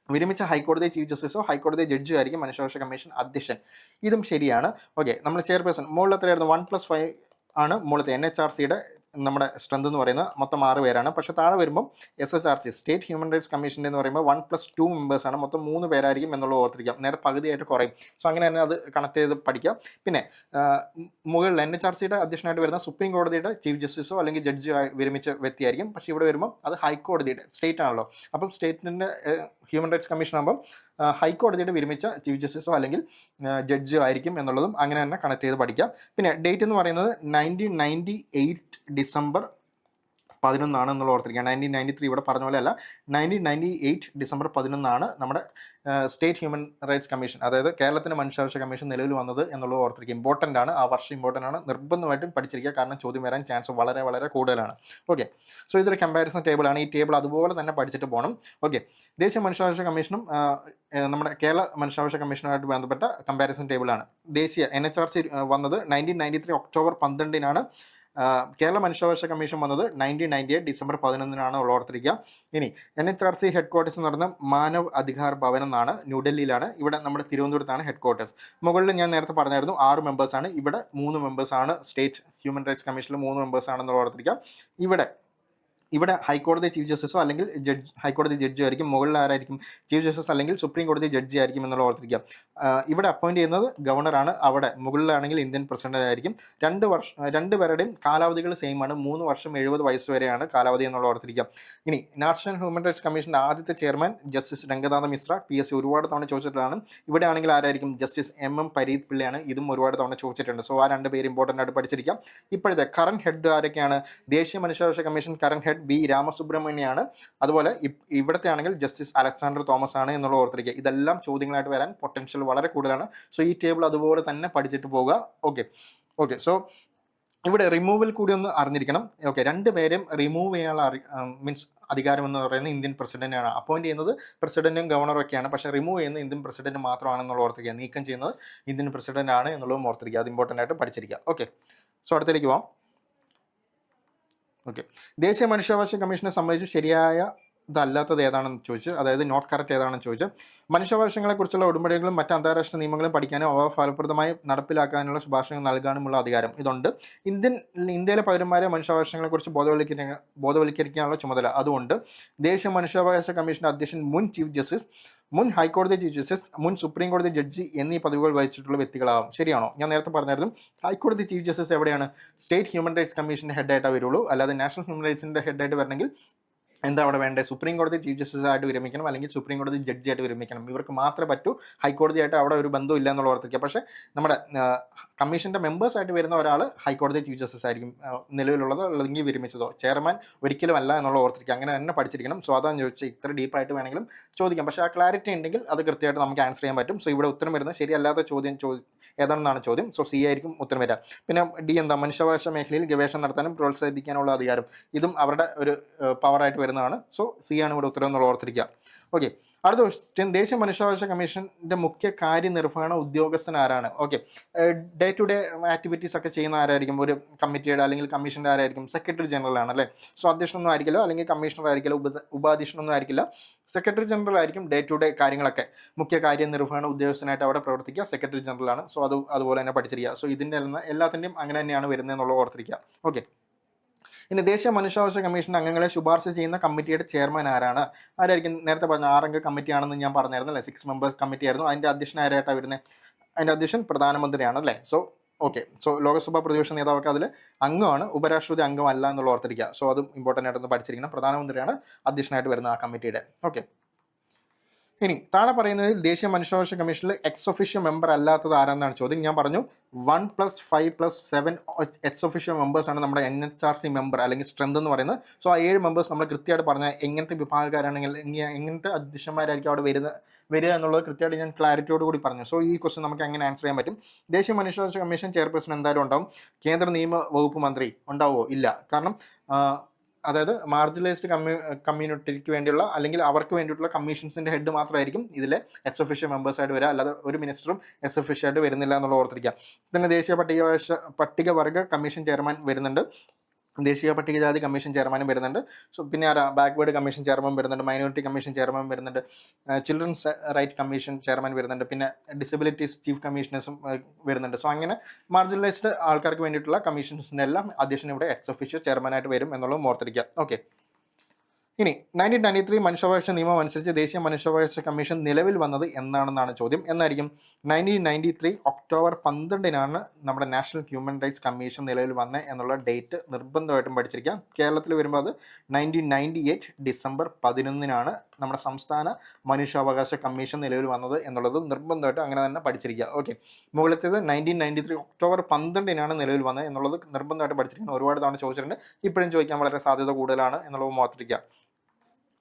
വിരമിച്ച ഹൈക്കോടതി ചീഫ് ജസ്റ്റിസോ ഹൈക്കോടതി ജഡ്ജോ ആയിരിക്കും മനുഷ്യാവകാശ കമ്മീഷൻ അധ്യക്ഷൻ. ഇതും ശരിയാണ്. ഓക്കെ, നമ്മൾ ചെയർപേഴ്സൺ മുകളിൽ എത്രയായിരുന്നു? 1 + 5 ആണ് മുകളിലത്തെ NHRCയുടെ നമ്മുടെ സ്ട്രെങ്ത് എന്ന് പറയുന്നത്. മൊത്തം 6 പേരാണ്. പക്ഷേ താഴെ വരുമ്പം SHRC state human rights commission എന്ന് പറയുമ്പോൾ 1 + 2 മെമ്പേഴ്സാണ്. മൊത്തം 3 പേരായിരിക്കും എന്നുള്ളത് ഓർത്തിരിക്കാം. നേരെ പകുതിയായിട്ട് കുറയും. സോ അങ്ങനെ തന്നെ അത് കണക്ട് ചെയ്ത് പഠിക്കാം. പിന്നെ മുകളിൽ NHRCയുടെ അധ്യക്ഷനായിട്ട് വരുന്ന സുപ്രീം കോടതിയുടെ ചീഫ് ജസ്റ്റിസോ അല്ലെങ്കിൽ ജഡ്ജോ വിരമിച്ച വ്യക്തിയായിരിക്കും. പക്ഷേ ഇവിടെ വരുമ്പോൾ അത് ഹൈക്കോടതിയുടെ സ്റ്റേറ്റ് ആണല്ലോ. അപ്പം സ്റ്റേറ്റിൻ്റെ ഹ്യൂമൻ റൈറ്റ്സ് കമ്മീഷൻ ആകുമ്പം ഹൈക്കോടതിയുടെ വിരമിച്ച ചീഫ് ജസ്റ്റിസോ അല്ലെങ്കിൽ ജഡ്ജോ ആയിരിക്കും എന്നുള്ളതും അങ്ങനെ തന്നെ കണക്ട് ചെയ്ത് പഠിക്കുക. പിന്നെ ഡേറ്റ് എന്ന് പറയുന്നത് 1998 ഡിസംബർ 11 എന്നുള്ള ഓർത്തിരിക്കുക. 1993 ഇവിടെ പറഞ്ഞ പോലെ അല്ല, 1998 ഡിസംബർ 11 നമ്മുടെ സ്റ്റേറ്റ് ഹ്യൂമൻ റൈറ്റ്സ് കമ്മീഷൻ, അതായത് കേരളത്തിൻ്റെ മനുഷ്യാവകാശ കമ്മീഷൻ നിലവിൽ വന്നത് എന്നുള്ളത് ഓർത്തിരിക്കുക. ഇമ്പോർട്ടൻ്റ് ആണ്, ആ വർഷം ഇമ്പോർട്ടൻ്റ് ആണ്, നിർബന്ധമായിട്ടും പഠിച്ചിരിക്കുക, കാരണം ചോദ്യം വരാൻ ചാൻസ് വളരെ വളരെ കൂടുതലാണ്. ഓക്കെ, സോ ഇതൊരു കമ്പാരിസൺ ടേബിളാണ്. ഈ ടേബിൾ അതുപോലെ തന്നെ പഠിച്ചിട്ട് പോകണം. ഓക്കെ, ദേശീയ മനുഷ്യാവകാശ കമ്മീഷനും നമ്മുടെ കേരള മനുഷ്യാവകാശ കമ്മീഷനുമായിട്ട് ബന്ധപ്പെട്ട കമ്പാരിസൺ ടേബിളാണ്. ദേശീയ NHRC വന്നത് 1993 ഒക്ടോബർ 12 കേരള മനുഷ്യാവകാശ കമ്മീഷൻ വന്നത് 1998 ഡിസംബർ 11 ഓർത്തിരിക്കുക. ഇനി NHRC ഹെഡ് ക്വാർട്ടേഴ്സ് എന്ന് പറയുന്നത് മാനവ് അധികാർ ഭവൻ എന്നാണ്, ന്യൂഡൽഹിയിലാണ്. ഇവിടെ നമ്മുടെ തിരുവനന്തപുരത്താണ് ഹെഡ് ക്വാർട്ടേഴ്സ്. മുകളിൽ ഞാൻ നേരത്തെ പറഞ്ഞായിരുന്നു 6 മെമ്പേഴ്സാണ്, ഇവിടെ 3 മെമ്പേഴ്സാണ്. സ്റ്റേറ്റ് ഹ്യൂമൻ റൈറ്റ്സ് കമ്മീഷനിൽ 3 മെമ്പേഴ്സാണെന്നുള്ള ഓർത്തിരിക്കുക. ഇവിടെ ഹൈക്കോടതി ചീഫ് ജസ്റ്റിസോ അല്ലെങ്കിൽ ഹൈക്കോടതി ജഡ്ജോ ആയിരിക്കും. മുകളിൽ ആരായിരിക്കും? ചീഫ് ജസ്റ്റിസ് അല്ലെങ്കിൽ സുപ്രീം കോടതി ജഡ്ജി ആയിരിക്കും എന്നുള്ള ഓർത്തിരിക്കുക. ഇവിടെ അപ്പോയിന്റ് ചെയ്യുന്നത് ഗവർണറാണ്. അവിടെ മുകളിലാണെങ്കിൽ ഇന്ത്യൻ പ്രസിഡന്റ് ആയിരിക്കും. 2 പേരുടെയും കാലാവധികൾ സെയിം ആണ്. 3 വർഷം 70 വയസ്സ് വരെയാണ് കാലാവധി എന്നുള്ള ഓർത്തിരിക്കുക. ഇനി നാഷണൽ ഹ്യൂമൻ റൈറ്റ്സ് കമ്മീഷന്റെ ആദ്യത്തെ chairman justice Ranganath Mishra, PSC ഒരുപാട് തവണ ചോദിച്ചിട്ടുള്ളതാണ്. ഇവിടെ ആണെങ്കിൽ ആരായിരിക്കും? ജസ്റ്റിസ് MM പരീത് പിള്ളയാണ്. ഇതും ഒരുപാട് തവണ ചോദിച്ചിട്ടുണ്ട്. സോ ആ 2 പേര് ഇമ്പോർട്ടൻ്റ് ആയിട്ട് പഠിച്ചിരിക്കാം. ഇപ്പോഴത്തെ കറന്റ് ഹെഡ് ആരൊക്കെയാണ്? ദേശീയ മനുഷ്യാവകാശ കമ്മീഷൻ കറന്റ് ഹെഡ് B രാമസുബ്രഹ്മണ്യാണ്. അതുപോലെ ഇവിടുത്തെ ആണെങ്കിൽ ജസ്റ്റിസ് അലക്സാണ്ടർ തോമസ് ആണ് എന്നുള്ള ഓർത്തിരിക്കുക. ഇതെല്ലാം ചോദ്യങ്ങളായിട്ട് വരാൻ പൊട്ടൻഷ്യൽ വളരെ കൂടുതലാണ്. സോ ഈ ടേബിൾ അതുപോലെ തന്നെ പഠിച്ചിട്ട് പോകുക. ഓക്കെ സോ ഇവിടെ റിമൂവൽ കൂടി ഒന്ന് അറിഞ്ഞിരിക്കണം. ഓക്കെ, 2 പേരെയും റിമൂവ് ചെയ്യാനുള്ള മീൻസ് അധികാരം എന്ന് പറയുന്നത് ഇന്ത്യൻ പ്രസിഡന്റാണ്. അപ്പോയിന്റ് ചെയ്യുന്നത് പ്രസിഡന്റും ഗവർണറും ഒക്കെയാണ്, പക്ഷേ റിമൂവ് ചെയ്യുന്നത് ഇന്ത്യൻ പ്രസിഡന്റ് മാത്രമാണെന്നുള്ള ഓർത്തിരിക്കുക. നീക്കം ചെയ്യുന്നത് ഇന്ത്യൻ പ്രസിഡന്റ് ആണ് എന്നുള്ളതും ഓർത്തിരിക്കുക. അത് ഇമ്പോർട്ടൻ്റ് ആയിട്ട് പഠിച്ചിരിക്കുക. ഓക്കെ, സോ അടുത്തേക്ക് പോവാം. ഓക്കെ, ദേശീയ മനുഷ്യാവകാശ കമ്മീഷനെ സംബന്ധിച്ച് ശരിയായ ഇതല്ലാത്തത് ഏതാണെന്ന് ചോദിച്ച്, അതായത് നോട്ട് കറക്റ്റ് ഏതാണെന്ന് ചോദിച്ച്, മനുഷ്യാവകാശങ്ങളെക്കുറിച്ചുള്ള ഉടമ്പടികളും മറ്റ് അന്താരാഷ്ട്ര നിയമങ്ങളും പഠിക്കാനും അവ ഫലപ്രദമായി നടപ്പിലാക്കാനുള്ള ശുപാർശകൾ നൽകാനുമുള്ള അധികാരം ഇതുണ്ട്. ഇന്ത്യയിലെ പൗരന്മാരെ മനുഷ്യാവകാശങ്ങളെക്കുറിച്ച് ബോധവൽക്കരിക്കാനുള്ള ചുമതല അതുകൊണ്ട് ദേശീയ മനുഷ്യാവകാശ കമ്മീഷന്റെ അധ്യക്ഷൻ മുൻ ചീഫ് ജസ്റ്റിസ്, മുൻ ഹൈക്കോടതി ചീഫ് ജസ്റ്റിസ്, മുൻ സുപ്രീം കോടതി ജഡ്ജി എന്നീ പദവികൾ വഹിച്ചിട്ടുള്ള വ്യക്തികളാവും. ശരിയാണോ? ഞാൻ നേരത്തെ പറഞ്ഞായിരുന്നു ഹൈക്കോടതി ചീഫ് ജസ്റ്റിസ് എവിടെയാണ്? സ്റ്റേറ്റ് ഹ്യൂമൻ റൈറ്റ്സ് കമ്മീഷൻ്റെ ഹെഡായിട്ടേ വരുള്ളൂ. അല്ലാതെ നാഷണൽ ഹ്യൂമൻ റൈറ്റ്സിൻ്റെ ഹെഡായിട്ട് വരണമെങ്കിൽ എന്താ അവിടെ വേണ്ടത്? സുപ്രീം കോടതി ചീഫ് ജസ്റ്റിസ് ആയിട്ട് വിരമിക്കണം, അല്ലെങ്കിൽ സുപ്രീം കോടതി ജഡ്ജിയായിട്ട് വിരമിക്കണം. ഇവർക്ക് മാത്രമേ പറ്റൂ. ഹൈക്കോടതിയായിട്ട് അവിടെ ഒരു ബന്ധം ഇല്ല എന്നുള്ള ഓർത്തിരിക്കുക. പക്ഷേ നമ്മുടെ കമ്മീഷൻ്റെ മെമ്പേഴ്സായിട്ട് വരുന്ന ഒരാൾ ഹൈക്കോടതി ചീഫ് ജസ്റ്റിസ് ആയിരിക്കും, നിലവിലുള്ളതോ അല്ലെങ്കിൽ വിരമിച്ചതോ. ചെയർമാൻ ഒരിക്കലും അല്ല എന്നുള്ള ഓർത്തിരിക്കുക. അങ്ങനെ തന്നെ പഠിച്ചിരിക്കണം. സോ അതാണ് ചോദിച്ചാൽ ഇത്ര ഡീപ്പായിട്ട് വേണമെങ്കിലും ചോദിക്കാം. പക്ഷേ ആ ക്ലാരിറ്റി ഉണ്ടെങ്കിൽ അത് കൃത്യമായിട്ട് നമുക്ക് ആൻസർ ചെയ്യാൻ പറ്റും. സോ ഇവിടെ ഉത്തരം വരുന്നത് ശരിയല്ലാത്ത ചോദ്യം ഏതാണെന്നാണ് ചോദ്യം. സോ C ആയിരിക്കും ഉത്തരം വരിക. പിന്നെ D എന്താ? മനുഷ്യാവകാശ മേഖലയിൽ ഗവേഷണം നടത്താനും പ്രോത്സാഹിപ്പിക്കാനുള്ള അധികാരം. ഇതും അവരുടെ ഒരു പവറായിട്ട് വരുന്നതാണ്. സോ C ആണ് ഇവിടെ ഉത്തരം എന്നുള്ള ഓർത്തിരിക്കുക. ഓക്കെ, അടുത്ത ക്വസ്റ്റ്യൻ, ദേശീയ മനുഷ്യാവകാശ കമ്മീഷന്റെ മുഖ്യ കാര്യനിർവഹണ ഉദ്യോഗസ്ഥൻ ആരാണ്? Okay, day to day activities ഒക്കെ ചെയ്യുന്ന ആരായിരിക്കും? ഒരു കമ്മിറ്റിയുടെ അല്ലെങ്കിൽ കമ്മീഷൻ്റെ ആരായിരിക്കും? സെക്രട്ടറി ജനറൽ ആണ് അല്ലേ? സോ അധ്യക്ഷനൊന്നും ആയിരിക്കില്ല, അല്ലെങ്കിൽ കമ്മീഷണർ ആയിരിക്കില്ല, ഉപാധ്യക്ഷനൊന്നും ആയിരിക്കില്ല. സെക്രട്ടറി ജനറൽ ആയിരിക്കും ഡേ ടു ഡേ കാര്യങ്ങളൊക്കെ. മുഖ്യ കാര്യനിർവഹണ ഉദ്യോഗസ്ഥനായിട്ട് അവിടെ പ്രവർത്തിക്കുക സെക്രട്ടറി ജനറൽ ആണ്. സോ അതുപോലെ തന്നെ പഠിച്ചിരിക്കുക. സോ ഇതിൻ്റെ എല്ലാത്തിൻ്റെയും അങ്ങനെ തന്നെയാണ് വരുന്നത് എന്നുള്ളത് ഓർത്തിരിക്കുക. ഓക്കെ, ഇനി ദേശീയ മനുഷ്യാവകാശ കമ്മീഷൻ അംഗങ്ങളെ ശുപാർശ ചെയ്യുന്ന കമ്മിറ്റിയുടെ ചെയർമാൻ ആരായിരിക്കും? നേരത്തെ പറഞ്ഞ 6 അംഗ കമ്മിറ്റിയാണെന്ന് ഞാൻ പറഞ്ഞായിരുന്നു അല്ലേ? 6 മെമ്പർ കമ്മിറ്റി ആയിരുന്നു. അതിൻ്റെ അധ്യക്ഷൻ ആരായിട്ടാണ് വരുന്നത്? അതിൻ്റെ അധ്യക്ഷൻ പ്രധാനമന്ത്രിയാണ് അല്ലേ? സോ ലോകസഭാ പ്രതിപക്ഷ നേതാവൊക്കെ അതിൽ അംഗമാണ്, ഉപരാഷ്ട്രപതി അംഗമല്ല എന്നുള്ള ഓർത്തിരിക്കുക. സോ അതും ഇമ്പോർട്ടൻ്റ് ആയിട്ടൊന്ന് പഠിച്ചിരിക്കണം. പ്രധാനമന്ത്രിയാണ് അധ്യക്ഷനായിട്ട് വരുന്ന ആ കമ്മിറ്റിയുടെ. ഓക്കെ, ഇനി താഴെ പറയുന്നതിൽ ദേശീയ മനുഷ്യാവകാശ കമ്മീഷനിൽ എക്സ് ഒഫീഷ്യോ മെമ്പർ അല്ലാത്തത് ആരാന്നാണ് ചോദ്യം. ഞാൻ പറഞ്ഞു 1+5+7 എക്സ് ഒഫീഷ്യോ മെമ്പേഴ്സാണ് നമ്മുടെ NHRC മെമ്പർ അല്ലെങ്കിൽ സ്ട്രെങ്ത് എന്ന് പറയുന്നത്. സോ ആ 7 മെമ്പേഴ്സ് നമ്മൾ കൃത്യമായിട്ട് പറഞ്ഞാൽ എങ്ങനത്തെ വിഭാഗക്കാരാണെങ്കിൽ എങ്ങനത്തെ അധ്യക്ഷന്മാരായിരിക്കും അവിടെ വരിക എന്നുള്ളത് കൃത്യമായിട്ട് ഞാൻ ക്ലാരിറ്റിയോട് കൂടി പറഞ്ഞു. സോ ഈ ക്വസ്റ്റ്യൻ നമുക്ക് എങ്ങനെ ആൻസർ ചെയ്യാൻ പറ്റും? ദേശീയ മനുഷ്യാവകാശ കമ്മീഷൻ ചെയർപേഴ്സൺ എന്തായാലും ഉണ്ടാവും. കേന്ദ്ര നിയമ വകുപ്പ് മന്ത്രി ഉണ്ടാവുമോ? ഇല്ല. കാരണം അതായത് മാർജിനലൈസ്ഡ് കമ്മ്യൂണിറ്റിക്ക് വേണ്ടിയുള്ള അല്ലെങ്കിൽ അവർക്ക് വേണ്ടിയിട്ടുള്ള കമ്മീഷൻസിൻ്റെ ഹെഡ് മാത്രമായിരിക്കും ഇതിലെ എസ് ഒഫീഷ്യോ മെമ്പേഴ്സായിട്ട് വരിക. അല്ലാതെ ഒരു മിനിസ്റ്ററും എസ് ഒഫീഷ്യോ ആയിട്ട് വരുന്നില്ല എന്നുള്ള ഓർത്തിരിക്കുക. പിന്നെ ദേശീയ പട്ടികവർഗ കമ്മീഷൻ ചെയർമാൻ വരുന്നുണ്ട്, ദേശീയ പട്ടികജാതി കമ്മീഷൻ ചെയർമാനും വരുന്നുണ്ട്. സോ പിന്നെ ബാക്ക്വേർഡ് കമ്മീഷൻ ചെയർമാൻ വരുന്നുണ്ട്, മൈനോറിറ്റി കമ്മീഷൻ ചെയർമാൻ വരുന്നുണ്ട്, ചിൽഡ്രൻസ് റൈറ്റ് കമ്മീഷൻ ചെയർമാൻ വരുന്നുണ്ട്, പിന്നെ ഡിസബിലിറ്റീസ് ചീഫ് കമ്മീഷണേഴ്സും വരുന്നുണ്ട്. സോ അങ്ങനെ മാർജിനലൈസ്ഡ് ആൾക്കാർക്ക് വേണ്ടിയിട്ടുള്ള കമ്മീഷൻസിൻ്റെ എല്ലാം അധ്യക്ഷൻ ഇവിടെ എക്സ് ഒഫീഷ്യോ ചെയർമാനായിട്ട് വരും എന്നുള്ളത് ഓർത്തിരിക്കുക. ഓക്കെ, ഇനി 1993 മനുഷ്യാവകാശ നിയമം അനുസരിച്ച് ദേശീയ മനുഷ്യാവകാശ കമ്മീഷൻ നിലവിൽ വന്നത് എന്നാണെന്നാണ് ചോദ്യം. എന്നായിരിക്കും? 1993 ഒക്ടോബർ 12-നാണ് നമ്മുടെ നാഷണൽ ഹ്യൂമൻ റൈറ്റ്സ് കമ്മീഷൻ നിലവിൽ വന്നത് എന്നുള്ള ഡേറ്റ് നിർബന്ധമായിട്ടും പഠിച്ചിരിക്കാം. കേരളത്തിൽ വരുമ്പോൾ അത് 1998 ഡിസംബർ 11-നാണ് നമ്മുടെ സംസ്ഥാന മനുഷ്യാവകാശ കമ്മീഷൻ നിലവിൽ വന്നത് എന്നുള്ളത് നിർബന്ധമായിട്ട് അങ്ങനെ തന്നെ പഠിച്ചിരിക്കുക. ഓക്കെ, മുകളിലത്തേത് 1993 ഒക്ടോബർ 12-നാണ് നിലവിൽ വന്നത് എന്നുള്ളത് നിർബന്ധമായിട്ട് പഠിച്ചിരിക്കണം. ഒരുപാട് തവണ ചോദിച്ചിട്ടുണ്ട്, ഇപ്പോഴും ചോദിക്കാൻ വളരെ സാധ്യത കൂടുതലാണ് എന്നുള്ളത് ഓർത്തിരിക്കുക.